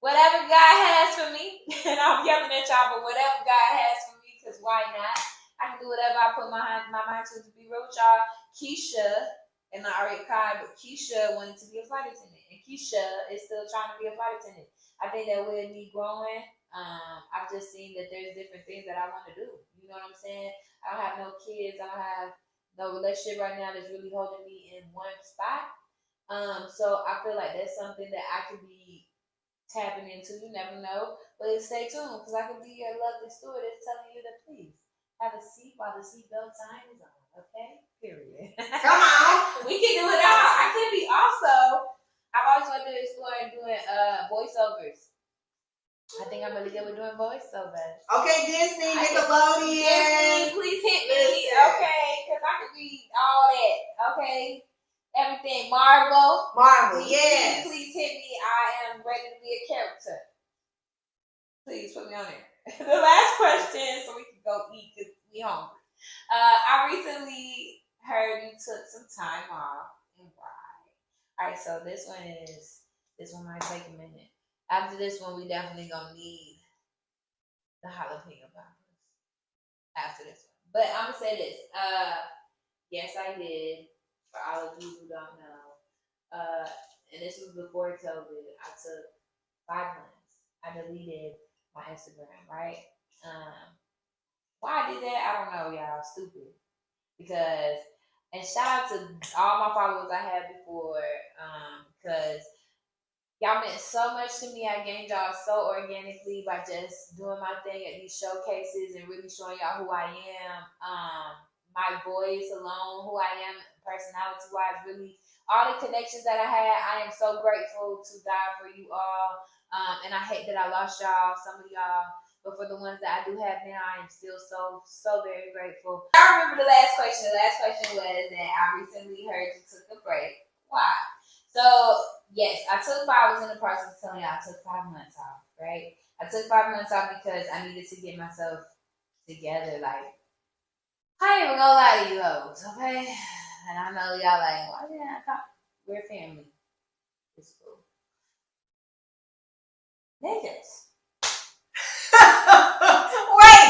Speaker 3: whatever God has for me, and I'm yelling at y'all, but whatever God has for me, because why not? I can do whatever I put my mind to be real with y'all. Keisha, and not AriaKai, but Keisha wanted to be a flight attendant, and Keisha is still trying to be a flight attendant. I think that with me growing I've just seen that there's different things that I want to do. You know what I'm saying? I don't have no kids. I don't have no relationship right now that's really holding me in one spot. So I feel like that's something that I could be tapping into. You never know. But stay tuned, because I could be your lovely steward that's telling you to please have a seat while the seatbelt sign is on. Okay? Period.
Speaker 4: Come on.
Speaker 3: We can do it all. I can be also, I've always wanted to explore doing voiceovers. I think I'm really good with doing voiceovers.
Speaker 5: Okay, Disney, Nickelodeon.
Speaker 3: Disney, please hit me.
Speaker 5: Listen.
Speaker 3: Okay, because I could be all that. Okay? Everything. Marvel.
Speaker 5: Yes.
Speaker 3: Please hit me. I am ready to be a character. Please put me on there. The last question, so we can go eat because we hungry. I recently heard you took some time off, and why? All right, so this one might take a minute. After this one, we definitely gonna need the jalapeno poppers. After this one, but I'm gonna say this. Yes, I did. For all of you who don't know, and this was before COVID. I took 5 months. I deleted my Instagram, right? Why I did that, I don't know, y'all. Stupid. Because, and shout out to all my followers I had before, because y'all meant so much to me. I gained y'all so organically by just doing my thing at these showcases and really showing y'all who I am. My voice alone, who I am personality-wise, really, all the connections that I had, I am so grateful to God for you all. And I hate that I lost y'all, some of y'all. But for the ones that I do have now, I am still so very grateful. I remember the last question. The last question was that I recently heard you took a break. Why? So, yes, I was in the process of telling you I took 5 months off, right? I took 5 months off because I needed to get myself together. Like, I ain't even gonna lie to you hoes, okay? And I know y'all like, why didn't I talk? We're family. It's cool. Niggas.
Speaker 5: Wait.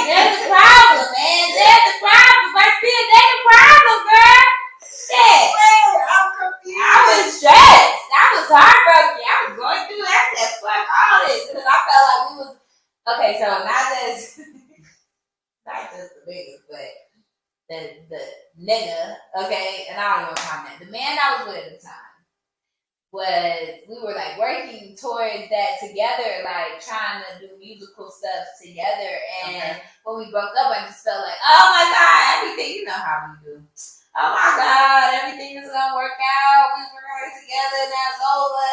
Speaker 3: There's a problem, man. There's a problem. There's a problem, girl. Shit.
Speaker 5: Wait, I'm confused.
Speaker 3: I was stressed. I was heartbroken. I was going through that. I said, fuck all this. Because I felt like we was, okay, so not just the niggas, but the nigga, okay, and I don't even want to call him that. The man I was with at the time we were like working towards that together, like trying to do musical stuff together. And when we broke up, I just felt like, oh my God, everything, you know how we do. Oh my God, everything is gonna work out. We were working together, now it's over.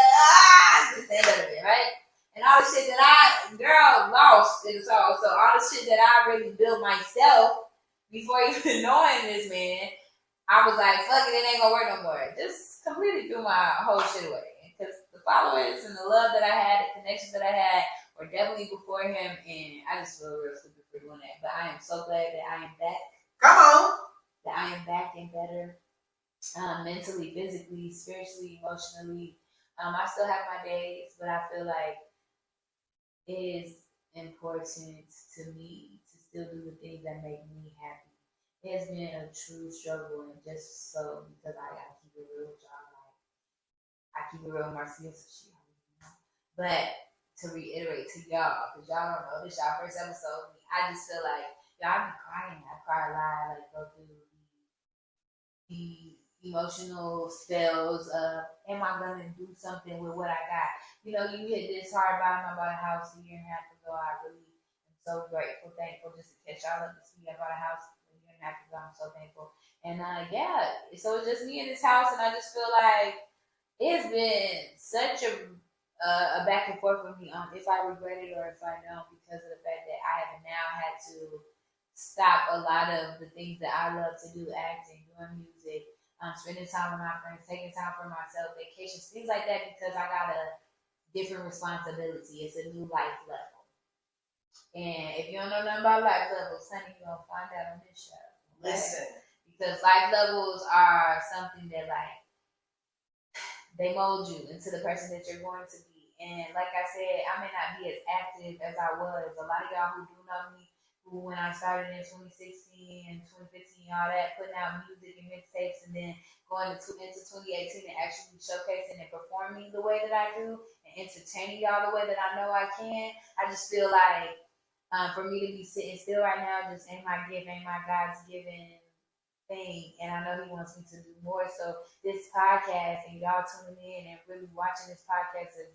Speaker 3: Just the end of it, right? And all the shit that I lost in the all. So all the shit that I really built myself before even knowing this man, I was like, fuck it, it ain't gonna work no more. Just completely threw my whole shit away. Because the followers and the love that I had, the connections that I had were definitely before him, and I just feel real stupid for doing that. But I am so glad that I am back.
Speaker 5: Come on.
Speaker 3: That I am back and better. Mentally, physically, spiritually, emotionally. I still have my days, but I feel like it is important to me to still do the things that make me happy. It has been a true struggle, and just so because I gotta keep it real with y'all, like I keep it real with Marcia, so she already know. But to reiterate to y'all, because y'all don't know this, y'all first episode, I just feel like y'all be crying. I cry a lot, like go through the emotional spells of, am I gonna do something with what I got? You know, you hit this hard bottom. I bought a house a year and a half ago. I really am so grateful, thankful just to catch y'all up to see. I bought a house a year and a half ago. I'm so thankful. And so it's just me in this house, and I just feel like it's been such a back and forth with me on if I regret it or if I don't, because of the fact that I have now had to stop a lot of the things that I love to do, acting, doing music, spending time with my friends, taking time for myself, vacations, things like that, because I got a different responsibility. It's a new life level. And if you don't know nothing about life levels, honey, you're going to find out on this show. Okay?
Speaker 5: Listen.
Speaker 3: Because life levels are something that, like, they mold you into the person that you're going to be. And like I said, I may not be as active as I was. A lot of y'all who do know me who, when I started in 2016 and 2015, all that, putting out music and mixtapes, and then going into 2018 and actually showcasing and performing the way that I do and entertaining y'all the way that I know I can. I just feel like for me to be sitting still right now just ain't my gift, ain't my God's given thing. And I know He wants me to do more. So this podcast and y'all tuning in and really watching this podcast is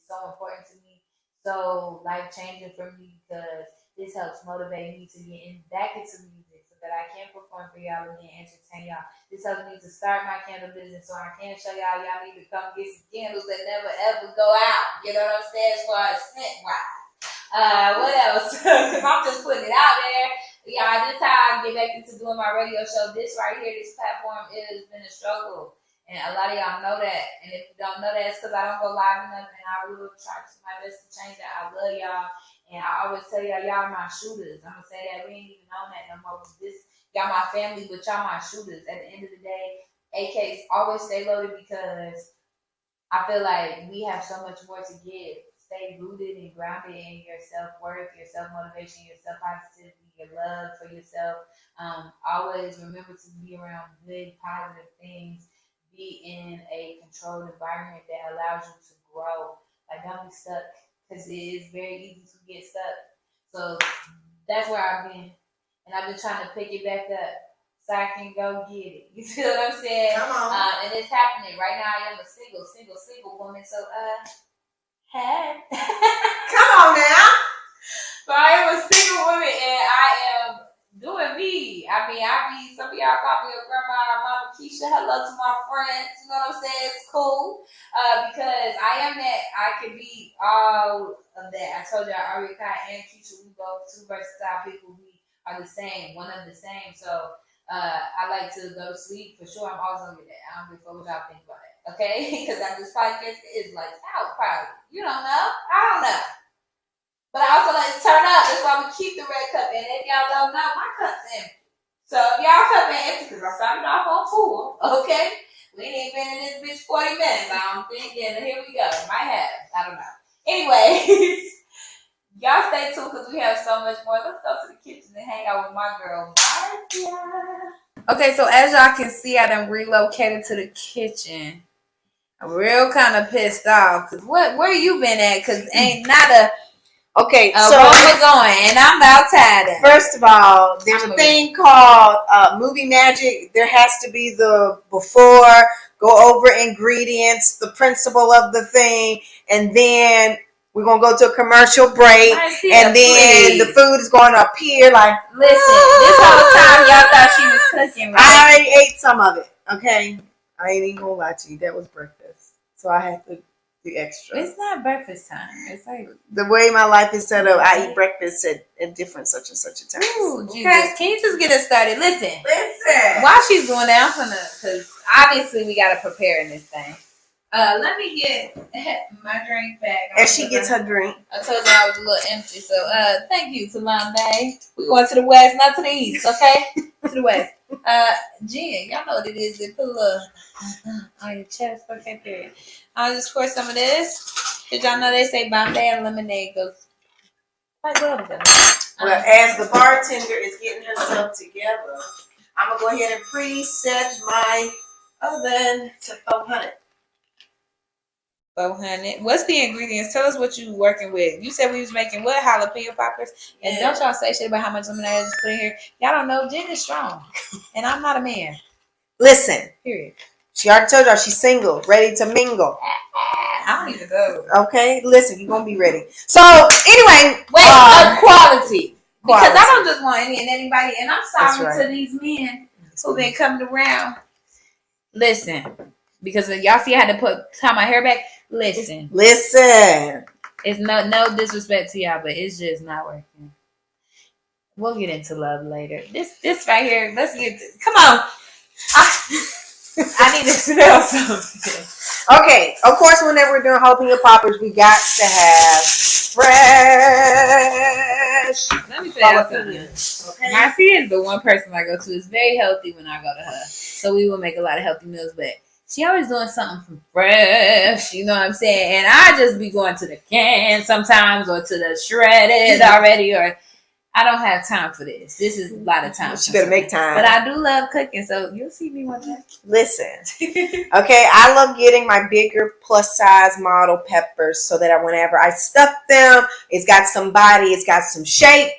Speaker 3: so important to me, so life changing for me, because this helps motivate me to get back into music so that I can perform for y'all and entertain y'all. This helps me to start my candle business so I can show y'all need to come get some candles that never ever go out. You know what I'm saying? As far as scent wise. What else? Because I'm just putting it out there. Y'all, this is how I get back into doing my radio show. This right here, this platform, it has been a struggle. And a lot of y'all know that. And if you don't know that, it's because I don't go live enough, and I will try to my best to change that. I love y'all. And I always tell y'all, y'all my shooters. I'm going to say that. We ain't even on that no more. Y'all my family, but y'all my shooters. At the end of the day, AKs always stay loaded, because I feel like we have so much more to give. Stay rooted and grounded in your self-worth, your self-motivation, your self-positivity, your love for yourself. Always remember to be around good, positive things. Be in a controlled environment that allows you to grow. Like, don't be stuck, because it is very easy to get stuck. So that's where I've been. And I've been trying to pick it back up so I can go get it. You feel what I'm saying?
Speaker 5: Come on.
Speaker 3: And it's happening. Right now I am a single woman. So, hey.
Speaker 5: Come on now.
Speaker 3: So I am a single woman, and I am doing me. I mean, some of y'all call me a grandma, Mama Keisha. Hello to my friends. You know what I'm saying? It's cool. Because I am that. I can be all of that. I told y'all, AriaKai and Keisha, we both two versatile people. We are the same, one of the same. So I like to go to sleep. For sure, I'm always going to get that. I don't give a fuck what y'all think about it. Okay? Because this podcast is like out probably. You don't know? I don't know. But I also like to turn up. That's why we keep the red cup in. If y'all don't know, my cup's empty. So if y'all cup ain't empty, because I started off on tour, okay? We ain't been in this bitch 40 minutes, I don't think. Yeah, here we go. Might have. I don't know. Anyways, y'all stay tuned, because we have so much more. Let's go to the kitchen and hang out with my girl, Marcia. Okay, so as y'all can see, I done relocated to the kitchen. I'm real kind of pissed off, because where you been at? Because ain't not a...
Speaker 5: Okay,
Speaker 3: so
Speaker 5: so
Speaker 3: we're going, and I'm about tired of it.
Speaker 5: First of all, there's a thing called movie magic. There has to be the before, go over ingredients, the principle of the thing, and then we're going to go to a commercial break, and then the food is going to appear like,
Speaker 3: listen, this whole time y'all thought she was cooking, right?
Speaker 5: I already ate some of it, okay? I ain't even going to lie to you. That was breakfast. So I had to do extra.
Speaker 3: It's not breakfast time. It's like
Speaker 5: the way my life is set up, I eat breakfast at different such and such a time.
Speaker 3: Ooh, Jesus.
Speaker 5: Okay?
Speaker 3: Can you just get us started? Listen.
Speaker 5: While
Speaker 3: While she's doing that, I'm gonna, because obviously we gotta prepare in this thing. Let me get my drink back.
Speaker 5: As she gets her drink.
Speaker 3: I told you I was a little empty, so thank you, Talande. We going to the west, not to the east, okay? To the west. Jen, y'all know what it is. They put a little on your chest, okay, period. I'll just pour some of this. Did y'all know they say Bombay and lemonade goes quite well together?
Speaker 5: Well, as the bartender is getting herself together, I'm going to go ahead and preset my oven to 400.
Speaker 3: 400. What's the ingredients? Tell us what you working with. You said we was making what? Jalapeno poppers? And don't y'all say shit about how much lemonade I just put in here. Y'all don't know. Jen is strong. And I'm not a man.
Speaker 5: Listen.
Speaker 3: Period.
Speaker 5: She already told y'all she's single, ready to mingle.
Speaker 3: I don't even know.
Speaker 5: Okay? Listen, you're going to be ready. So, anyway.
Speaker 3: Wait, quality. Because I don't just want any and anybody. And I'm sorry to these men who've been coming around. Listen. Because y'all see I had to tie my hair back. Listen. It's no disrespect to y'all, but it's just not working. We'll get into love later. This right here, let's get come on. I need to smell something.
Speaker 5: Okay, of course, whenever we're doing jalapeno poppers, we got to have fresh.
Speaker 3: Let me tell you something. Okay. Marcia is the one person I go to. It's very healthy when I go to her. So we will make a lot of healthy meals, but she always doing something from fresh, you know what I'm saying? And I just be going to the can sometimes or to the shredded already, or I don't have time for this. This is a lot of time.
Speaker 5: You better make time.
Speaker 3: But I do love cooking, so you'll see me one day.
Speaker 5: Listen, okay, I love getting my bigger plus size model peppers so that whenever I stuff them, it's got some body, it's got some shape.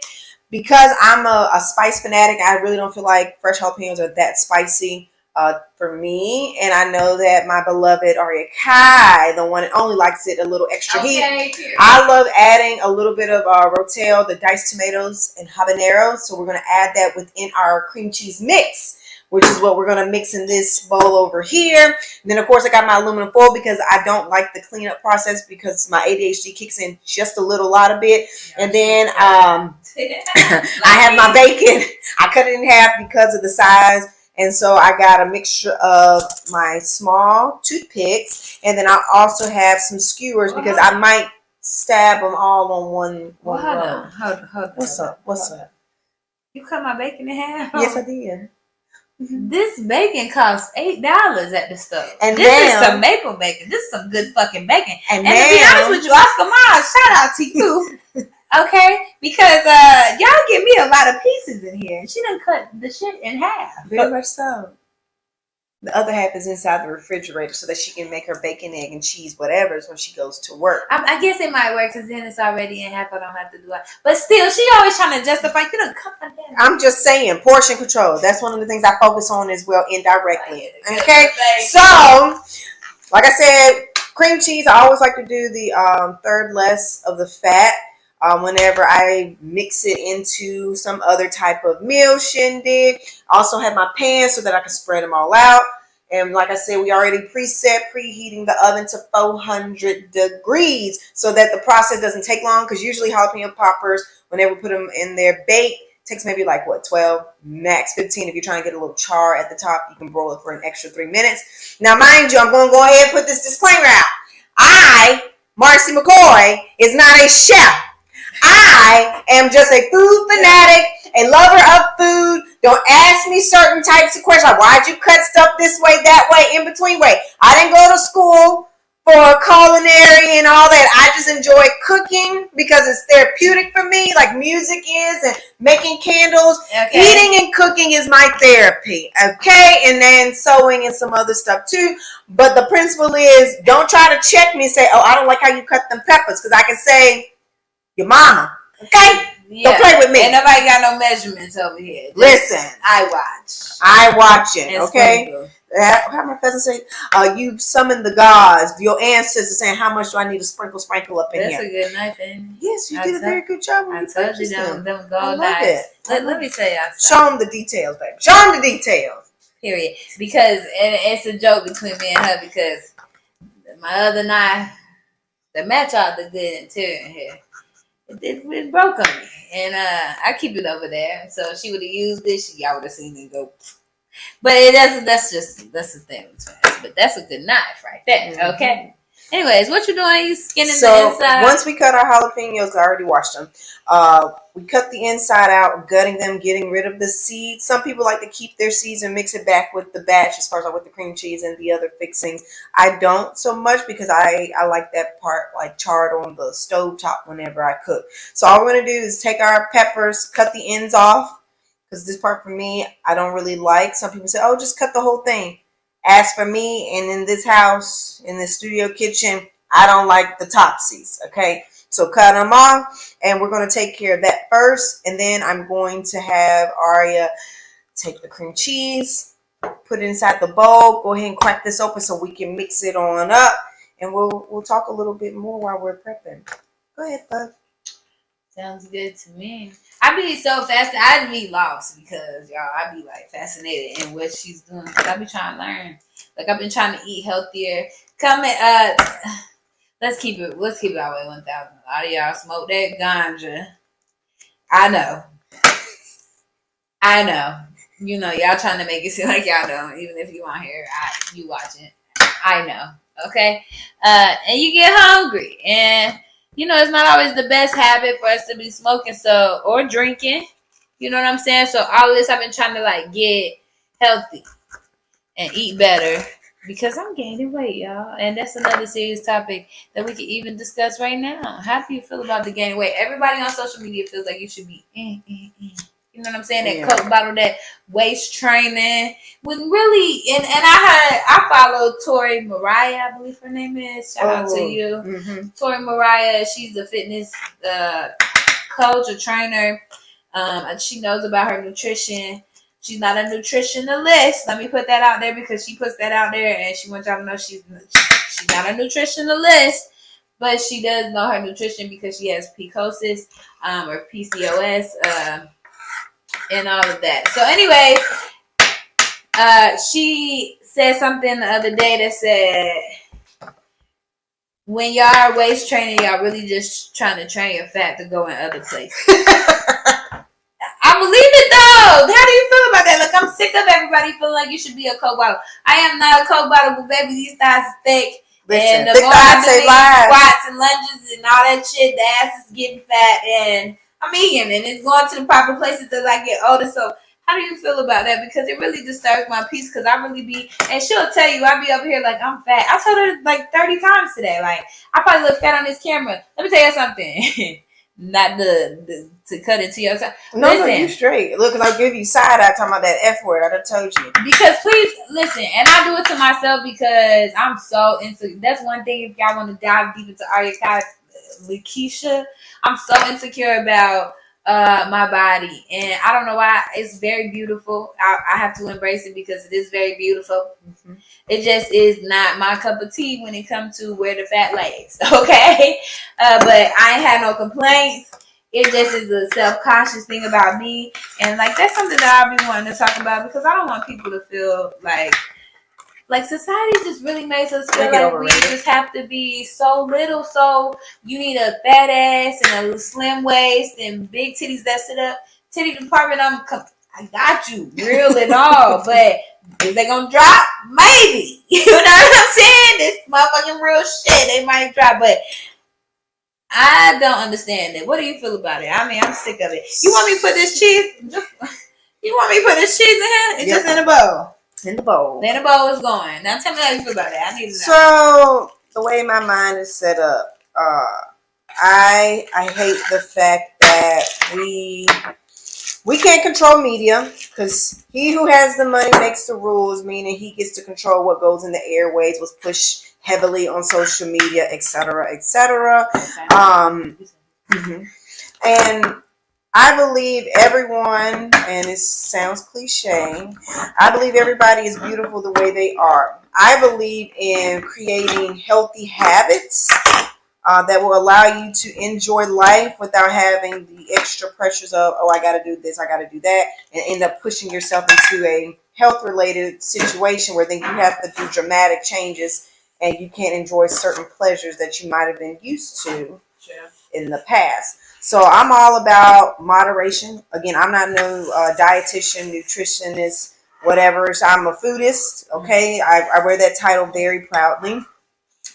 Speaker 5: Because I'm a spice fanatic, I really don't feel like fresh jalapenos are that spicy for me. And I know that my beloved AriaKai, the one that only likes it a little extra heat. I love adding a little bit of rotel, the diced tomatoes, and habaneros. So we're going to add that within our cream cheese mix, which is what we're going to mix in this bowl over here. And then, of course, I got my aluminum foil because I don't like the cleanup process because my ADHD kicks in just a lot of bit. And then I have my bacon. I cut it in half because of the size. And so I got a mixture of my small toothpicks. And then I also have some skewers because I might stab them all on one roll.
Speaker 3: Hold on.
Speaker 5: What's up?
Speaker 3: You cut my bacon in half?
Speaker 5: Yes, I did.
Speaker 3: This bacon costs $8 at the store.
Speaker 5: And
Speaker 3: this is some maple bacon. This is some good fucking bacon. And to
Speaker 5: now,
Speaker 3: be honest with you, Oscar Miles, shout out to you. Okay? Because y'all give me a lot of pieces in here. And she done cut the shit in half.
Speaker 5: Very much so. The other half is inside the refrigerator so that she can make her bacon, egg, and cheese, whatever, when she goes to work.
Speaker 3: I guess it might work because then it's already in half. I don't have to do it. But still, she always trying to justify. You done cut my damn.
Speaker 5: I'm just saying, portion control. That's one of the things I focus on as well indirectly. Okay? So, like I said, cream cheese, I always like to do the third less of the fat. Whenever I mix it into some other type of meal shindig. I also have my pan so that I can spread them all out. And like I said, we already preheating the oven to 400 degrees so that the process doesn't take long. Because usually jalapeno poppers, whenever we put them in there baked, takes maybe like 12, max 15. If you're trying to get a little char at the top, you can broil it for an extra 3 minutes. Now, mind you, I'm going to go ahead and put this disclaimer out. I, Marcy McCoy, is not a chef. I am just a food fanatic, a lover of food. Don't ask me certain types of questions like, why'd you cut stuff this way, that way, in between way? I didn't go to school for culinary and all that. I just enjoy cooking because it's therapeutic for me, like music is, and making candles. Okay. Eating and cooking is my therapy, okay? And then sewing and some other stuff too. But the principle is, don't try to check me and say, oh, I don't like how you cut them peppers, because I can say, your mama, okay? Yeah. Don't play with me.
Speaker 3: Ain't nobody got no measurements over here.
Speaker 5: Listen.
Speaker 3: I watch
Speaker 5: it, okay? How my cousin say, you summon the gods, your ancestors saying, how much do I need to sprinkle up in here?
Speaker 3: That's a good night, then.
Speaker 5: Yes, you did a very good job.
Speaker 3: I told you them gold knives. Let me tell y'all something.
Speaker 5: Show them the details, baby. Show them the details.
Speaker 3: Period. Because, and it's a joke between me and her, because my other knife, the match out the good interior here. It broke on me, and I keep it over there. So she would have used this, y'all would have seen it go. But that's the thing between us. But that's a good knife right there. Okay. Anyways, what you doing? You skinning the inside?
Speaker 5: Once we cut our jalapenos, I already washed them. We cut the inside out, gutting them, getting rid of the seeds. Some people like to keep their seeds and mix it back with the batch, as far as like with the cream cheese and the other fixings. I don't so much because I like that part like charred on the stove top whenever I cook. So all we're going to do is take our peppers, cut the ends off, because this part for me, I don't really like. Some people say, oh, just cut the whole thing. As for me, and in this house, in this studio kitchen, I don't like the topsies, okay? So cut them off, and we're going to take care of that first, and then I'm going to have Aria take the cream cheese, put it inside the bowl, go ahead and crack this open so we can mix it on up, and we'll talk a little bit more while we're prepping. Go ahead, bud.
Speaker 3: Sounds good to me. I be so fascinated. I be lost because y'all, I be like fascinated in what she's doing. Cause I be trying to learn. Like I've been trying to eat healthier. Let's keep it all the way 1,000. A lot of y'all smoke that ganja. I know. You know, y'all trying to make it seem like y'all don't. Even if you on here, you watching. I know. Okay. And you get hungry, and you know, it's not always the best habit for us to be smoking, or drinking. You know what I'm saying? So all of this, I've been trying to like get healthy and eat better Because I'm gaining weight, y'all. And that's another serious topic that we can even discuss right now. How do you feel about the gaining weight? Everybody on social media feels like you should be You know what I'm saying? That Coke bottle, that waist training. When really, and I follow Tori Mariah, I believe her name is. Shout out to you.
Speaker 5: Mm-hmm.
Speaker 3: Tori Mariah, she's a fitness coach, a trainer. And she knows about her nutrition. She's not a nutritionalist. Let me put that out there because she puts that out there and she wants y'all to know she's not a nutritionalist, but she does know her nutrition because she has PCOS or PCOS and all of that. So anyway, she said something the other day that said, when y'all are waist training, y'all really just trying to train your fat to go in other places. I believe it though. How do you feel about that? Look, I'm sick of everybody feeling like you should be a Coke bottle. I am not a Coke bottle, but baby, these thighs are thick.
Speaker 5: Listen,
Speaker 3: and the
Speaker 5: thick
Speaker 3: more
Speaker 5: thighs
Speaker 3: I'm
Speaker 5: say
Speaker 3: doing
Speaker 5: lies.
Speaker 3: squats and lunges and all that shit, the ass is getting fat and I'm eating and it's going to the proper places as I get older. So how do you feel about that? Because it really disturbs my peace because I really be, and she'll tell you, I be over here like I'm fat. I told her like 30 times today. Like, I probably look fat on this camera. Let me tell you something. Not to cut it to your time.
Speaker 5: No,
Speaker 3: listen,
Speaker 5: you straight. Look, I'll give you side eye talking about that F word. I done told you.
Speaker 3: because please listen, and I do it to myself because I'm so insecure. That's one thing. If y'all want to dive deep into AriaKai, Lakeisha, I'm so insecure about my body, and I don't know why. It's very beautiful. I have to embrace it because it is very beautiful. Mm-hmm. It just is not my cup of tea when it comes to where the fat lays. Okay, but I ain't had no complaints. It just is a self-conscious thing about me, and like that's something that I'll be wanting to talk about because I don't want people to feel like society just really makes us feel like we just have to be so little. So you need a fat ass and a slim waist and big titties that sit up. Titty department, I got you, real and all, but is they gonna drop? Maybe. You know what I'm saying? This motherfucking real shit, they might drop, but I don't understand it. What do you feel about it? I mean, I'm sick of it. You want me to put this cheese? You want me to put this cheese in here? It's just in a bowl. In the bowl. Then the bowl is going. Now tell me how you feel about that. I need to know.
Speaker 5: So the way my mind is set up, I hate the fact that we can't control media because he who has the money makes the rules, meaning he gets to control what goes in the airways, what's pushed heavily on social media, etc., etc. And I believe everyone, and it sounds cliche, I believe everybody is beautiful the way they are. I believe in creating healthy habits that will allow you to enjoy life without having the extra pressures of, oh, I got to do this, I got to do that, and end up pushing yourself into a health-related situation where then you have to do dramatic changes and you can't enjoy certain pleasures that you might have been used to in the past. So I'm all about moderation. Again, I'm not no dietitian, nutritionist, whatever. So I'm a foodist. Okay, I wear that title very proudly.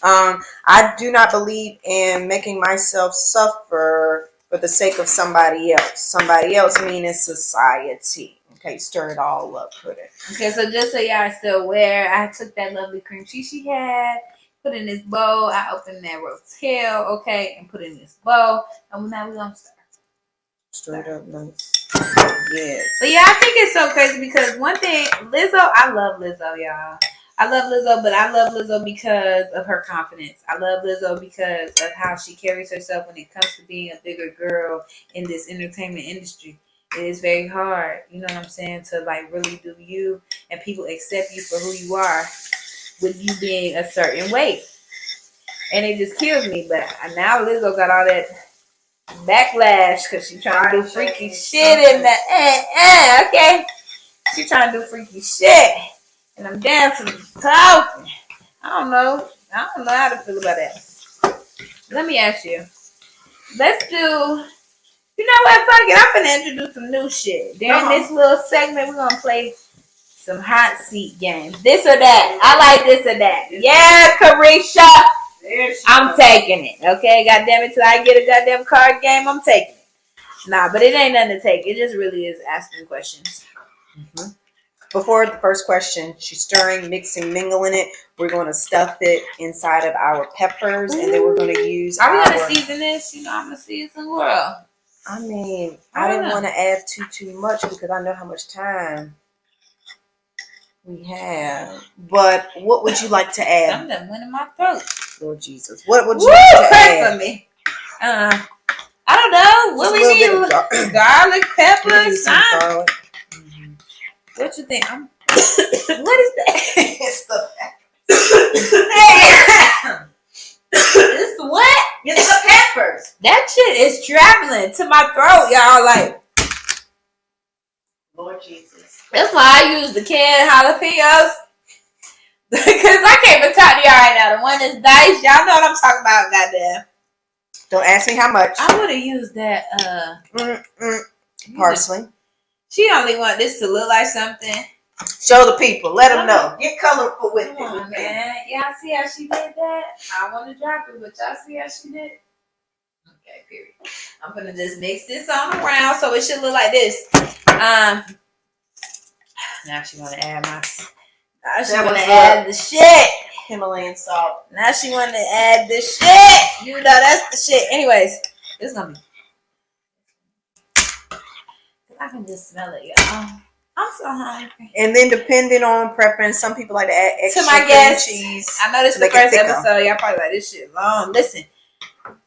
Speaker 5: I do not believe in making myself suffer for the sake of somebody else. Somebody else meaning society. Okay, stir it all up, put it.
Speaker 3: Okay, so just so y'all are still aware, I took that lovely cream cheese she had, put in this bowl. I opened that rotel, okay, and put in this bowl. And now we're gonna stir.
Speaker 5: Stir it up nice. Yes.
Speaker 3: But yeah, I think it's so crazy because one thing, Lizzo, I love Lizzo, y'all. I love Lizzo, but I love Lizzo because of her confidence. I love Lizzo because of how she carries herself when it comes to being a bigger girl in this entertainment industry. It is very hard, you know what I'm saying, to like really do you and people accept you for who you are with you being a certain weight. And it just kills me. But now Lizzo got all that backlash because she's trying to do freaky shit in the okay. She's trying to do freaky shit. And I'm dancing, talking. I don't know how to feel about that. Let me ask you. Let's do, you know what, fuck it. I'm gonna introduce some new shit. During this little segment, we're gonna play some hot seat games. This or that. I like this or that. Yeah, Carisha. I'm taking it. Okay, goddamn it, till I get a goddamn card game, I'm taking it. Nah, but it ain't nothing to take. It just really is asking questions.
Speaker 5: before the first question, she's stirring, mixing, mingling it. We're going to stuff it inside of our peppers, and then we're going to use
Speaker 3: Are we
Speaker 5: our...
Speaker 3: gonna season this? You know, I'm a season girl.
Speaker 5: I mean, I didn't want to add too much because I know how much time we have. But what would you like to add?
Speaker 3: Something went in my throat.
Speaker 5: Lord Jesus. What would you like to
Speaker 3: Pray
Speaker 5: add?
Speaker 3: for me. I don't know. What we need? Garlic, peppers,
Speaker 5: Garlic.
Speaker 3: What you think? What is that?
Speaker 5: It's the
Speaker 3: It's what?
Speaker 5: It's the peppers.
Speaker 3: That shit is traveling to my throat, y'all. Like,
Speaker 5: Lord Jesus.
Speaker 3: that's why I use the canned jalapenos. Because I can't even talk to y'all right now. The one that's diced, y'all know what I'm talking about, goddamn.
Speaker 5: Don't ask me how much.
Speaker 3: I would have used that,
Speaker 5: parsley.
Speaker 3: She only want this to look like something.
Speaker 5: Show the people. Let them know. Get colorful with
Speaker 3: Come on,
Speaker 5: it.
Speaker 3: man. Y'all see how she did that? I want to drop it, but y'all see how she did it? Okay, period. I'm going to just mix this on around so it should look like this. Now she want to add my... Now she want to add the shit.
Speaker 5: Himalayan salt.
Speaker 3: Now she want to add the shit. You know, that's the shit. Anyways, it's going to be... I can just smell it, y'all. I'm so hungry.
Speaker 5: And then depending on preference, some people like to add extra
Speaker 3: To my
Speaker 5: cream
Speaker 3: guests,
Speaker 5: cheese.
Speaker 3: I know this is the
Speaker 5: make it
Speaker 3: first
Speaker 5: thicker.
Speaker 3: episode. Y'all probably like, this shit long. Listen,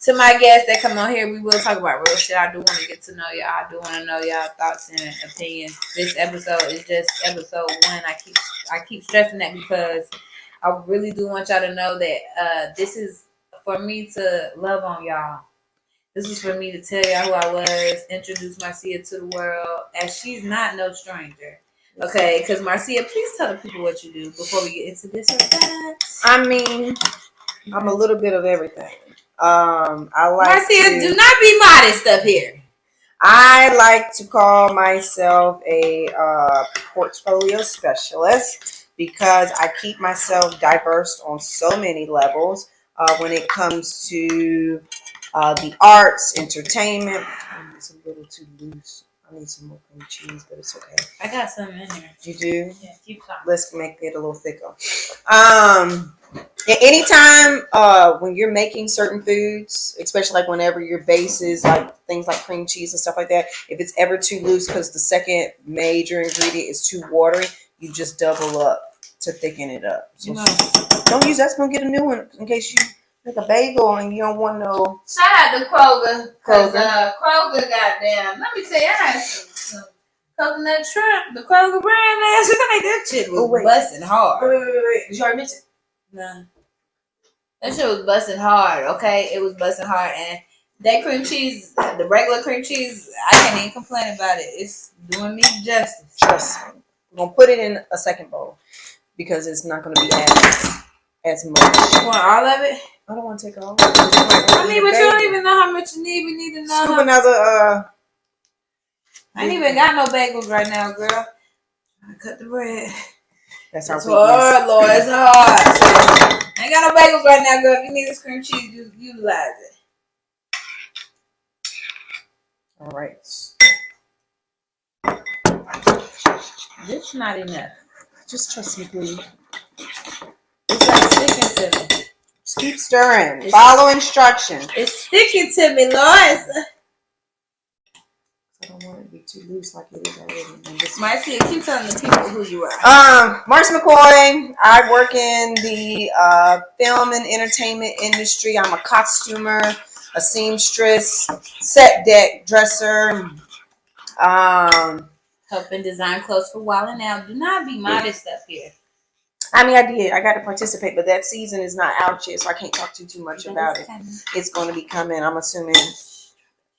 Speaker 3: to my guests that come on here, we will talk about real shit. I do want to get to know y'all. I do want to know y'all thoughts and opinions. This episode is just episode 1. I keep stressing that because I really do want y'all to know that this is for me to love on y'all. This is for me to tell y'all who I was, introduce Marcia to the world, as she's not no stranger. Okay, because Marcia, please tell the people what you do before we get into this or that.
Speaker 5: I mean, I'm a little bit of everything. I like
Speaker 3: Marcia, do not be modest up here.
Speaker 5: I like to call myself a portfolio specialist because I keep myself diverse on so many levels when it comes to the arts, entertainment. It's a little too loose. I need some more cream cheese, but it's okay.
Speaker 3: I got something in there.
Speaker 5: You do?
Speaker 3: Yeah, keep talking.
Speaker 5: Let's make it a little thicker. Anytime when you're making certain foods, especially like whenever your base is like things like cream cheese and stuff like that, if it's ever too loose because the second major ingredient is too watery, you just double up to thicken it up. So don't use that. Gonna get a new one in case you make a bagel and you don't want no.
Speaker 3: Shout out to Kroger. Kroger, goddamn. Let me tell you, I had some coconut shrimp. The Kroger brand last night. That shit was busting hard.
Speaker 5: Wait. Did you already mention?
Speaker 3: No. That shit was busting hard, okay? It was busting hard. And that cream cheese, the regular cream cheese, I can't even complain about it. It's doing me justice.
Speaker 5: Trust me. We're going to put it in a second bowl because it's not going to be as much.
Speaker 3: You want all of it?
Speaker 5: I don't want to take all.
Speaker 3: I mean, but you don't even know how much you need. We need to know.
Speaker 5: Scoop another.
Speaker 3: I ain't even got no bagels right now, girl. I cut the bread.
Speaker 5: That's our
Speaker 3: It's
Speaker 5: weakness.
Speaker 3: hard, Lord. It's hard. So, I ain't got no bagels right now, girl. If you need this cream cheese, you utilize it.
Speaker 5: All right.
Speaker 3: This is not enough.
Speaker 5: Just trust me, please.
Speaker 3: It's not sticking to me.
Speaker 5: Just keep stirring. Follow instructions.
Speaker 3: It's sticking to me, Lord. I
Speaker 5: don't want it to be too loose like it is already.
Speaker 3: Marcia, keep telling the people who you are.
Speaker 5: Marcia McCoy. I work in the film and entertainment industry. I'm a costumer, a seamstress, set deck dresser.
Speaker 3: Helping design clothes for Wild and Out. Do not be modest up here.
Speaker 5: I mean, I did. I got to participate, but that season is not out yet, so I can't talk too much about it. It's going to be coming, I'm assuming,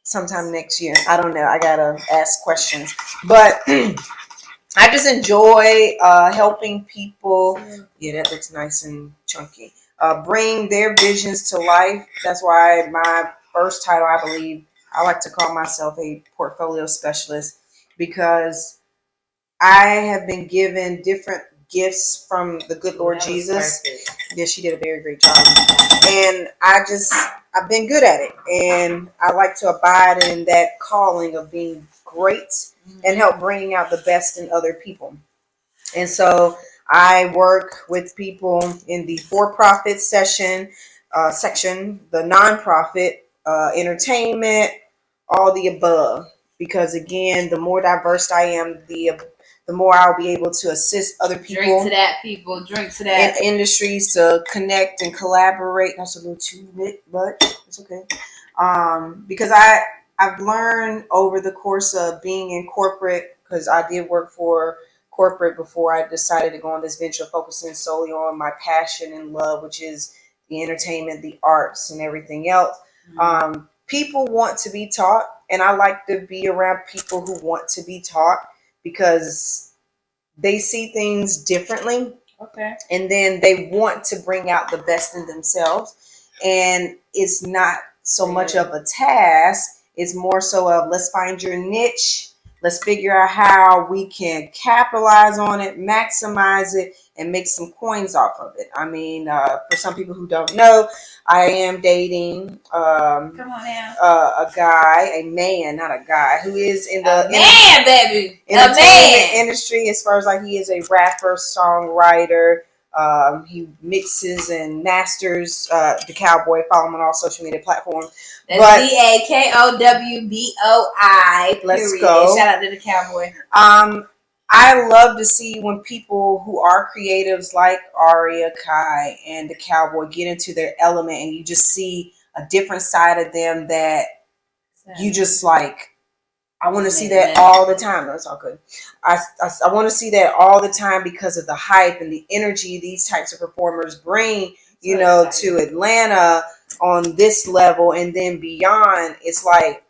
Speaker 5: sometime next year. I don't know. I got to ask questions. But I just enjoy helping people. Yeah, that looks nice and chunky. Bring their visions to life. That's why my first title, I believe, I like to call myself a portfolio specialist because I have been given different gifts from the good Lord Jesus. Yeah, she did a very great job. And I've been good at it. And I like to abide in that calling of being great and help bring out the best in other people. And so I work with people in the for-profit section, the nonprofit, entertainment, all the above. Because again, the more diverse I am, the more I'll be able to assist other people.
Speaker 3: Drink to that, people. Drink to that.
Speaker 5: In industries to connect and collaborate. That's a little too lit, but it's okay. Because I've learned over the course of being in corporate, because I did work for corporate before I decided to go on this venture, focusing solely on my passion and love, which is the entertainment, the arts, and everything else. People want to be taught, and I like to be around people who want to be taught because they see things differently.
Speaker 3: Okay.
Speaker 5: And then they want to bring out the best in themselves. And it's not so much of a task. It's more so of, let's find your niche. Let's figure out how we can capitalize on it, maximize it, and make some coins off of it. I mean, for some people who don't know, I am dating
Speaker 3: Come on now.
Speaker 5: a guy, a man, not a guy, who is in the
Speaker 3: baby.
Speaker 5: entertainment industry, as far as like he is a rapper, songwriter. He mixes and masters the Cowboy. Follow him on all social media platforms.
Speaker 3: That's DAKOWBOI.
Speaker 5: Let's go.
Speaker 3: Shout out to the Cowboy.
Speaker 5: I love to see when people who are creatives like AriaKai and the Cowboy get into their element, and you just see a different side of them that you just like. I want to see that all the time. That's all good. I want to see that all the time because of the hype and the energy these types of performers bring, you know, to Atlanta on this level and then beyond. It's like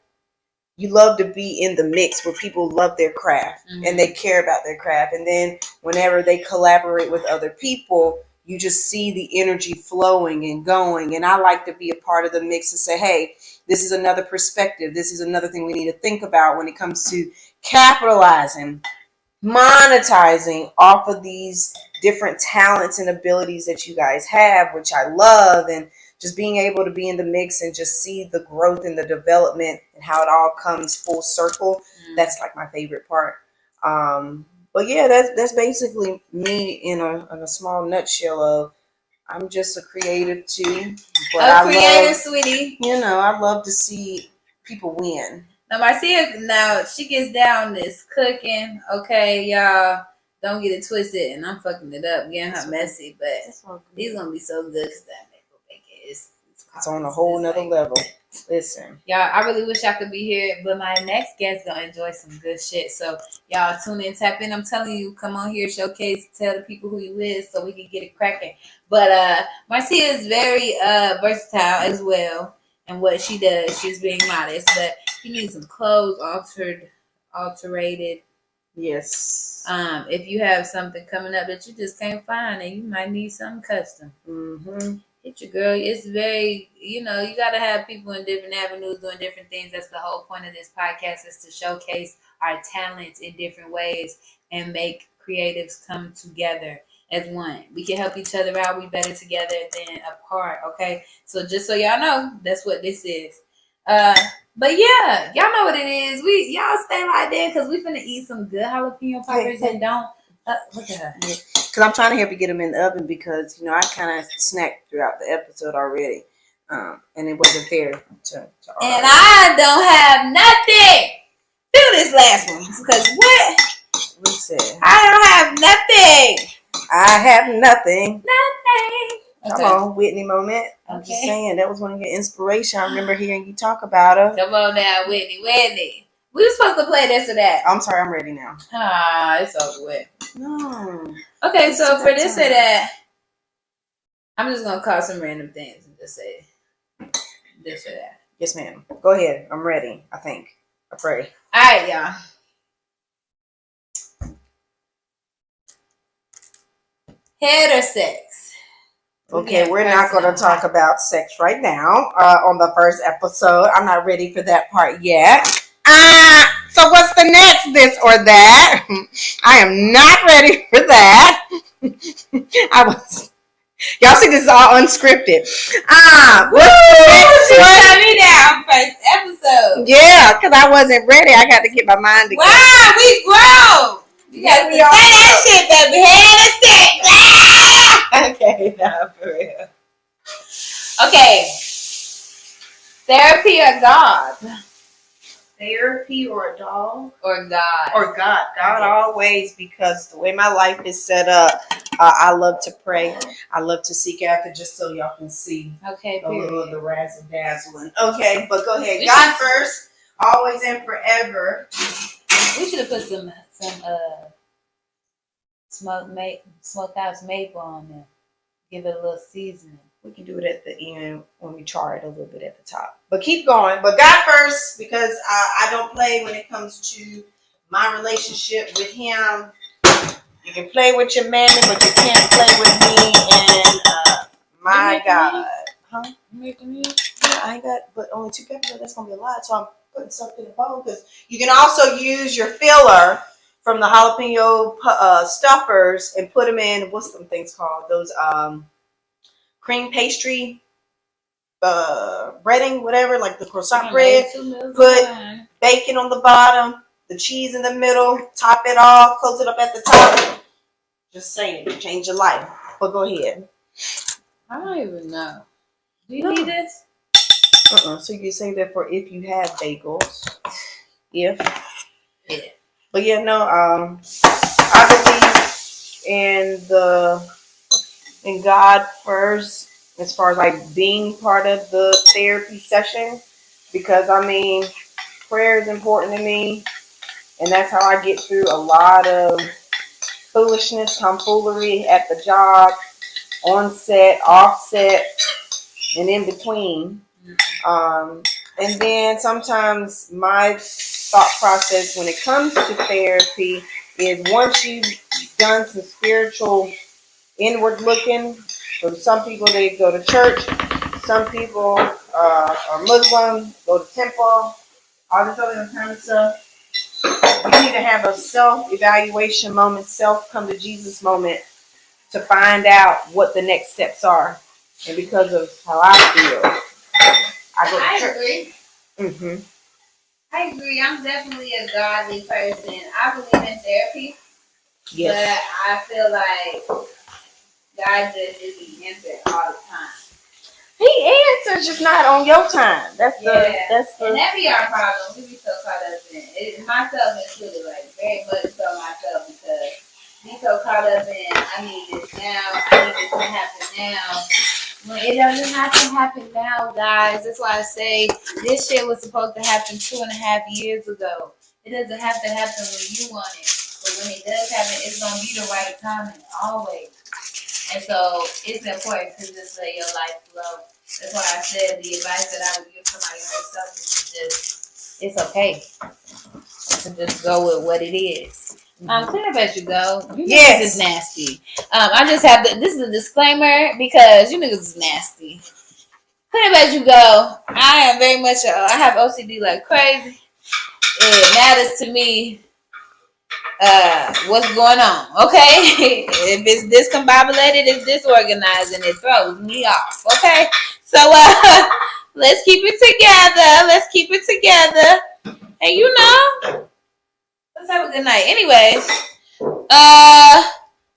Speaker 5: you love to be in the mix where people love their craft and they care about their craft. And then whenever they collaborate with other people, you just see the energy flowing and going. And I like to be a part of the mix and say, hey, this is another perspective. This is another thing we need to think about when it comes to capitalizing, monetizing off of these different talents and abilities that you guys have, which I love. And just being able to be in the mix and just see the growth and the development and how it all comes full circle. That's like my favorite part. But yeah, that's basically me in a small nutshell of I'm just a creative too. But
Speaker 3: Sweetie.
Speaker 5: You know, I love to see people win.
Speaker 3: Now Marcia, she gets down this cooking. Okay, y'all. Don't get it twisted, and I'm fucking it up, getting her messy, but these gonna be so good because that it's
Speaker 5: on a whole nother level. Listen,
Speaker 3: y'all, I really wish I could be here, but my next guest gonna enjoy some good shit. So y'all tune in, tap in. I'm telling you, come on here, showcase, tell the people who you is, so we can get it cracking. But Marcia is very versatile as well, and what she does, she's being modest. But you need some clothes alterated.
Speaker 5: Yes.
Speaker 3: If you have something coming up that you just can't find, and you might need something custom. Hit your girl. It's very, you got to have people in different avenues doing different things. That's the whole point of this podcast, is to showcase our talents in different ways and make creatives come together as one. We can help each other out. We better together than apart, okay? So just so y'all know, that's what this is. But yeah, y'all know what it is. Y'all stay like that because we finna eat some good jalapeno peppers and don't. Look at her.
Speaker 5: Because I'm trying to help you get them in the oven because, I kind of snacked throughout the episode already. And it wasn't fair to
Speaker 3: and I don't have nothing. Do this last one. Because what?
Speaker 5: Listen.
Speaker 3: I don't have nothing.
Speaker 5: I have nothing.
Speaker 3: Nothing.
Speaker 5: Come on, Whitney moment. I'm just saying, that was one of your inspiration. I remember hearing you talk about her.
Speaker 3: Come on now, Whitney. We were supposed to play this or that.
Speaker 5: I'm sorry, I'm ready now.
Speaker 3: It's over with.
Speaker 5: No.
Speaker 3: Okay, so for this or that, I'm just going to call some random things and just say this or that.
Speaker 5: Yes, ma'am. Go ahead. I'm ready, I think. I pray.
Speaker 3: All right, y'all. Head or sex?
Speaker 5: Okay, we're not going to talk about sex right now on the first episode. I'm not ready for that part yet. So what's the next, this or that? I am not ready for that. Y'all see this is all unscripted. What's the next one?
Speaker 3: Shut me down first episode.
Speaker 5: Yeah, because I wasn't ready. I got to get my mind together.
Speaker 3: Wow, we grown. You gotta say that shit, baby.
Speaker 5: Okay, nah, for real.
Speaker 3: Okay. Therapy or God?
Speaker 5: Therapy or a dog?
Speaker 3: Or God.
Speaker 5: Or God. God always, because the way my life is set up, I love to pray. I love to seek after, just so y'all can see
Speaker 3: Okay,
Speaker 5: a little of
Speaker 3: period.
Speaker 5: the razzle dazzling. Okay, but go ahead. God first, always and forever.
Speaker 3: We should have put some smokehouse maple on there. Give it a little seasoning.
Speaker 5: We can do it at the end when we char it a little bit at the top. But keep going. But God first, because I don't play when it comes to my relationship with Him. You can play with your mammy, but you can't play with me and my God. Huh?
Speaker 3: You making me?
Speaker 5: Yeah, I ain't got but only 2 peppers. That's gonna be a lot. So I'm putting something in the bowl, because you can also use your filler from the jalapeno stuffers and put them in, what's them things called? Those cream pastry breading, whatever, like the croissant bread. Put bacon on the bottom, the cheese in the middle, top it off, close it up at the top. Just saying, change your life. But go ahead.
Speaker 3: I don't even know. Do you need this?
Speaker 5: So you say that for if you have bagels. If.
Speaker 3: Yeah.
Speaker 5: But yeah, no, I believe in God first, as far as like being part of the therapy session, because I mean, prayer is important to me, and that's how I get through a lot of foolishness, tomfoolery at the job, on set, off set, and in between. And then sometimes my thought process when it comes to therapy is, once you've done some spiritual inward looking, for some people they go to church, some people are Muslim, go to temple, all this other kind of stuff. You need to have a self-evaluation moment, self-come to Jesus moment to find out what the next steps are. And because of how I feel, I go to church.
Speaker 3: Agree.
Speaker 5: Mm-hmm.
Speaker 3: I agree. I'm definitely a godly person. I believe in therapy.
Speaker 5: Yes.
Speaker 3: But I feel like God just isn't answering all the time.
Speaker 5: He answers, just not on your time. That's the.
Speaker 3: And that be our problem. We be so caught up in it. Myself included, like very much so myself, because we so caught up in, I need this now, I need this to happen now. When it doesn't have to happen now, guys. That's why I say this shit was supposed to happen 2.5 years ago. It doesn't have to happen when you want it. But when it does happen, it's going to be the right timing, always. And so it's important to just let your life flow. That's why I said the advice that I would give somebody on yourself is to just, it's okay to just go with what it is. Clean up as you go. You niggas is nasty. I just have this is a disclaimer, because you niggas is nasty. Clean up as you go. I am very much I have OCD like crazy. It matters to me what's going on, okay? If it's discombobulated, it's disorganized, and it throws me off, okay? So let's keep it together. And you know, let's have a good night. Anyways,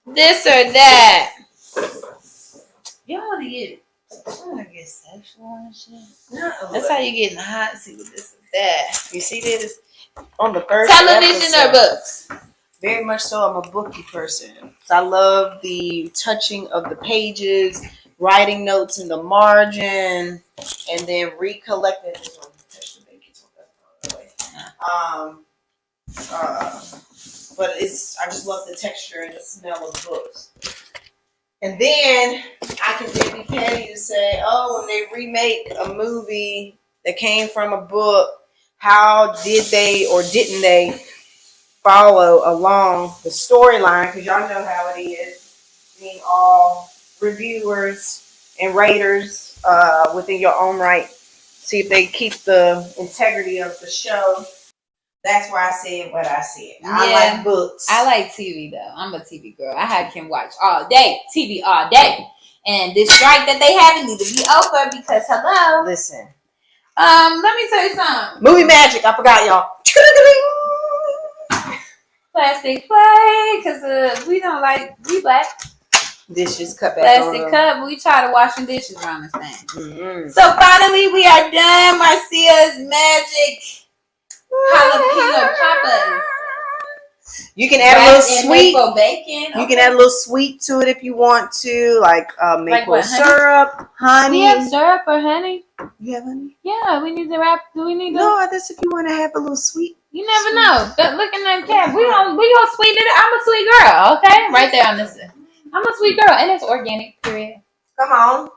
Speaker 3: this or that. You don't want to get sexual and shit. No. That's how you get in the hot seat with this or that.
Speaker 5: You see this on the first
Speaker 3: television
Speaker 5: episode.
Speaker 3: or books?
Speaker 5: Very much so. I'm a booky person. I love the touching of the pages, writing notes in the margin, and then recollecting. But I just love the texture and the smell of books. And then I can be petty to say, oh, when they remake a movie that came from a book, how did they or didn't they follow along the storyline? Because y'all know how it is, being all reviewers and raters within your own right. See if they keep the integrity of the show. That's why I said what I said. I like books.
Speaker 3: I like TV though. I'm a TV girl. I can watch all day. TV all day. And this strike that they have, it need to be over, because hello.
Speaker 5: Listen.
Speaker 3: Let me tell you something.
Speaker 5: Movie magic. I forgot, y'all.
Speaker 3: plastic plate, because we don't like, we black.
Speaker 5: Dishes cut back
Speaker 3: Plastic
Speaker 5: on.
Speaker 3: cup. We tired of washing dishes around this thing.
Speaker 5: Mm-hmm.
Speaker 3: So finally, we are done. Marcia's magic jalapeno poppers.
Speaker 5: You can add a little sweet.
Speaker 3: Maple bacon.
Speaker 5: You can add a little sweet to it if you want to, like maple
Speaker 3: what, honey?
Speaker 5: syrup, honey.
Speaker 3: We have syrup or honey?
Speaker 5: You have honey?
Speaker 3: Yeah, we need to wrap. Do we need to?
Speaker 5: No, that's if you want to have a little sweet.
Speaker 3: You never know. Look in that cap. We gonna sweeten it. I'm a sweet girl. Okay, right there on this. I'm a sweet girl, and it's organic. Period.
Speaker 5: Come on.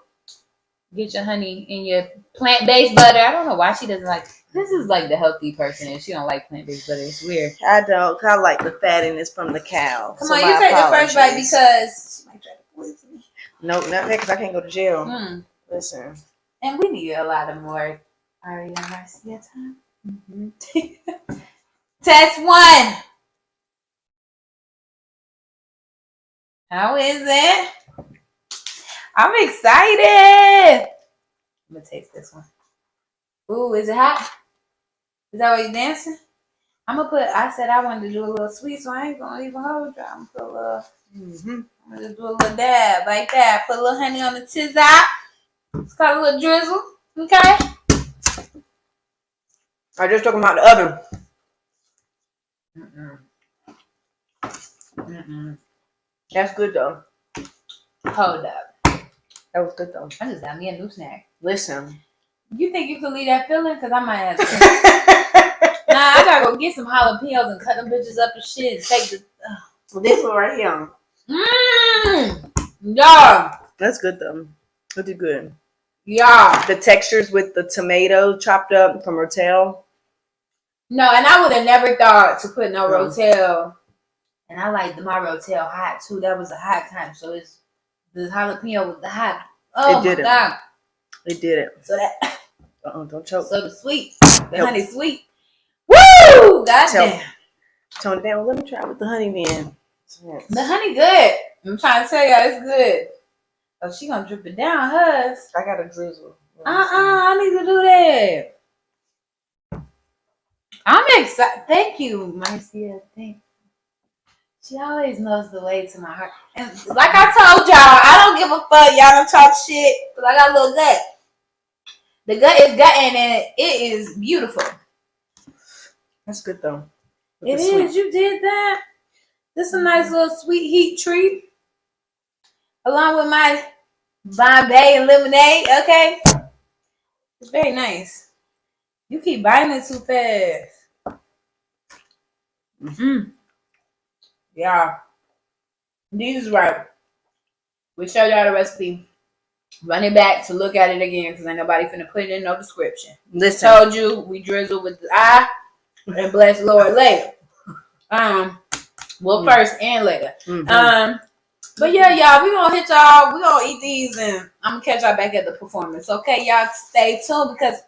Speaker 3: Get your honey and your plant-based butter. I don't know why she doesn't like. This is like the healthy person, and she don't like plant-based butter. It's weird.
Speaker 5: I don't. I like the fattiness from the cow.
Speaker 3: Come on, you take the first bite because.
Speaker 5: She might try to poison me. No, not that because I can't go to jail. Listen.
Speaker 3: And we need a lot of more Aria and Marcia time. Mm-hmm. Test 1. How is it? I'm excited. I'm gonna taste this one. Ooh, is it hot? Is that why you dancing? I said I wanted to do a little sweet, so I ain't gonna even hold you. I'm gonna put a little, I'm gonna just do a little dab like that. Put a little honey on the tizop. It's called a little drizzle. Okay?
Speaker 5: I just talking about the oven. That's good though.
Speaker 3: Hold up.
Speaker 5: That was good though.
Speaker 3: I just got me a new snack.
Speaker 5: Listen.
Speaker 3: You think you can leave that feeling? Because I might have to. Nah, I gotta go get some jalapenos and cut them bitches up and shit and take the.
Speaker 5: This one right here.
Speaker 3: Yeah.
Speaker 5: That's good though. That did good.
Speaker 3: Yeah.
Speaker 5: The textures with the tomato chopped up from Rotel.
Speaker 3: No, and I would have never thought to put no Rotel. And I like my Rotel hot too. That was a hot time. So it's the jalapeno was the hot. Oh
Speaker 5: It did
Speaker 3: my God.
Speaker 5: It did it.
Speaker 3: So that.
Speaker 5: Don't choke.
Speaker 3: So the sweet. The honey sweet. Woo! Goddamn.
Speaker 5: Tone it down. Let me try with the honey then.
Speaker 3: The honey good. I'm trying to tell y'all it's good. Oh, she gonna drip it down, hers.
Speaker 5: I got a drizzle.
Speaker 3: I need to do that. I'm excited. Thank you, Marcia. Thank you. She always knows the way to my heart. And like I told y'all, I don't give a fuck. Y'all don't talk shit. Because I got a little gut. The gut is gutting and it is beautiful.
Speaker 5: That's good though.
Speaker 3: It is. You did that. This is a nice little sweet heat treat. Along with my Bombay and lemonade. Okay. It's very nice. You keep biting it too fast. Yeah. These is right. We showed y'all the recipe. Run it back to look at it again because ain't nobody finna put it in no description.
Speaker 5: Listen.
Speaker 3: Told you we drizzle with the eye and bless Lord later. Well, first and later. But yeah, y'all, we gonna hit y'all. We gonna eat these and I'm gonna catch y'all back at the performance. Okay, y'all stay tuned because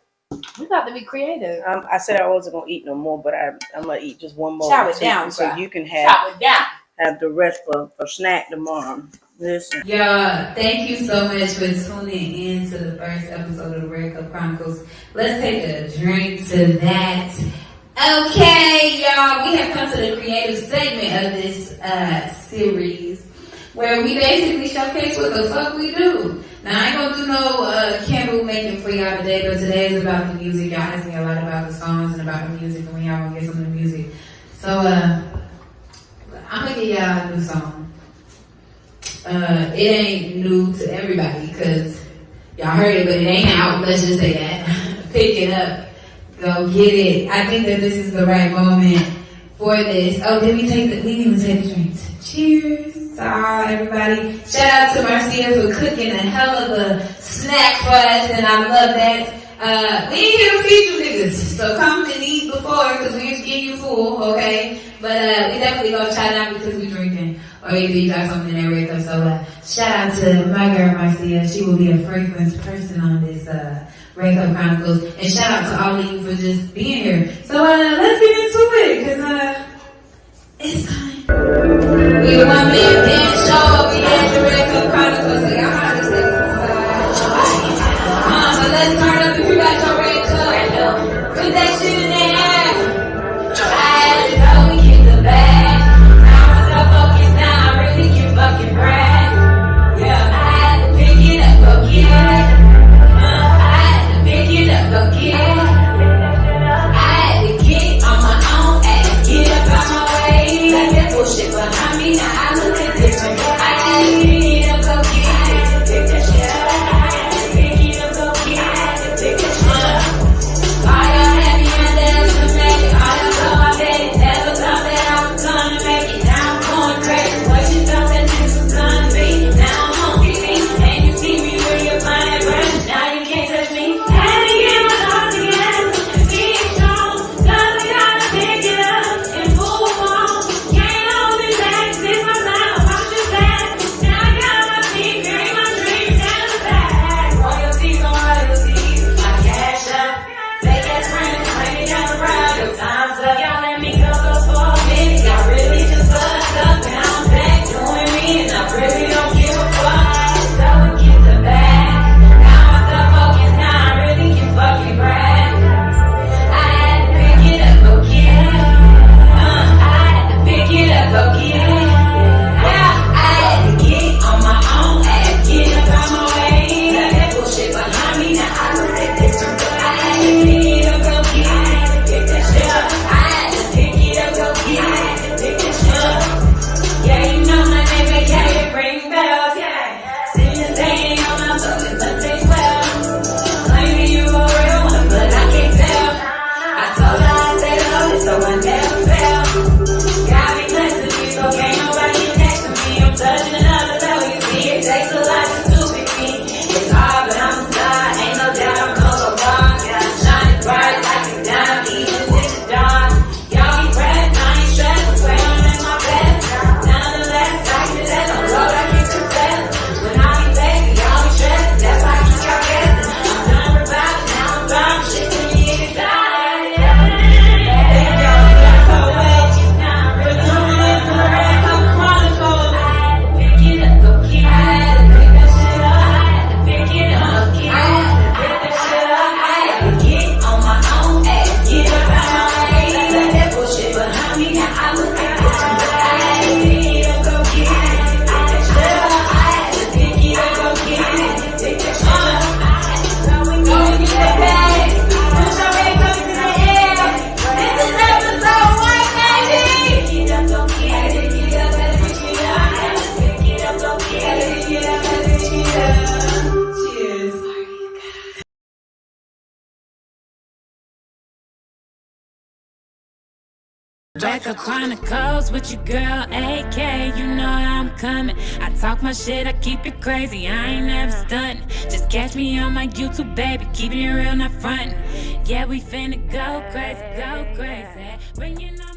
Speaker 3: we got to be creative.
Speaker 5: I said I wasn't gonna eat no more, but I'm gonna eat just one more.
Speaker 3: Chop it down,
Speaker 5: so
Speaker 3: bro.
Speaker 5: you can
Speaker 3: Chop it down.
Speaker 5: have the rest for snack tomorrow. Listen.
Speaker 2: Y'all, thank you so much for tuning in to the first episode of the AriaKai Chronicles. Let's take a drink to that. Okay, y'all, we have come to the creative segment of this series where we basically showcase what the fuck we do. Now, I ain't gonna do no candle making for y'all today, but today is about the music. Y'all asked me a lot about the songs and about the music, and when y'all gonna get some of the music. So, I'm gonna give y'all a new song. It ain't new to everybody, because y'all heard it, but it ain't out. Let's just say that. Pick it up. Go get it. I think that this is the right moment for this. Oh, we didn't even take the drinks. Cheers. Everybody. Shout out to Marcia for cooking a hell of a snack for us, and I love that. We ain't here to feed you niggas, so come and eat before, because we ain't getting you full, okay? But we definitely gonna shout out because we drinking, or either you got something in there, so shout out to my girl Marcia. She will be a fragrance person on this AriaKai Chronicles, and shout out to all of you for just being here. So let's get into it, because it's time. We the one man dance show. We had the AriaKai Chronicles, so y'all know to stay inside. So let's turn up if you got your AriaKai. Put that shit in the air. I know we get the bag. Record Chronicles with your girl AK, you know I'm coming. I talk my shit, I keep it crazy, I ain't never stuntin'. Just catch me on my YouTube, baby, keeping it real, not frontin'. Yeah, we finna go crazy, go crazy. When you know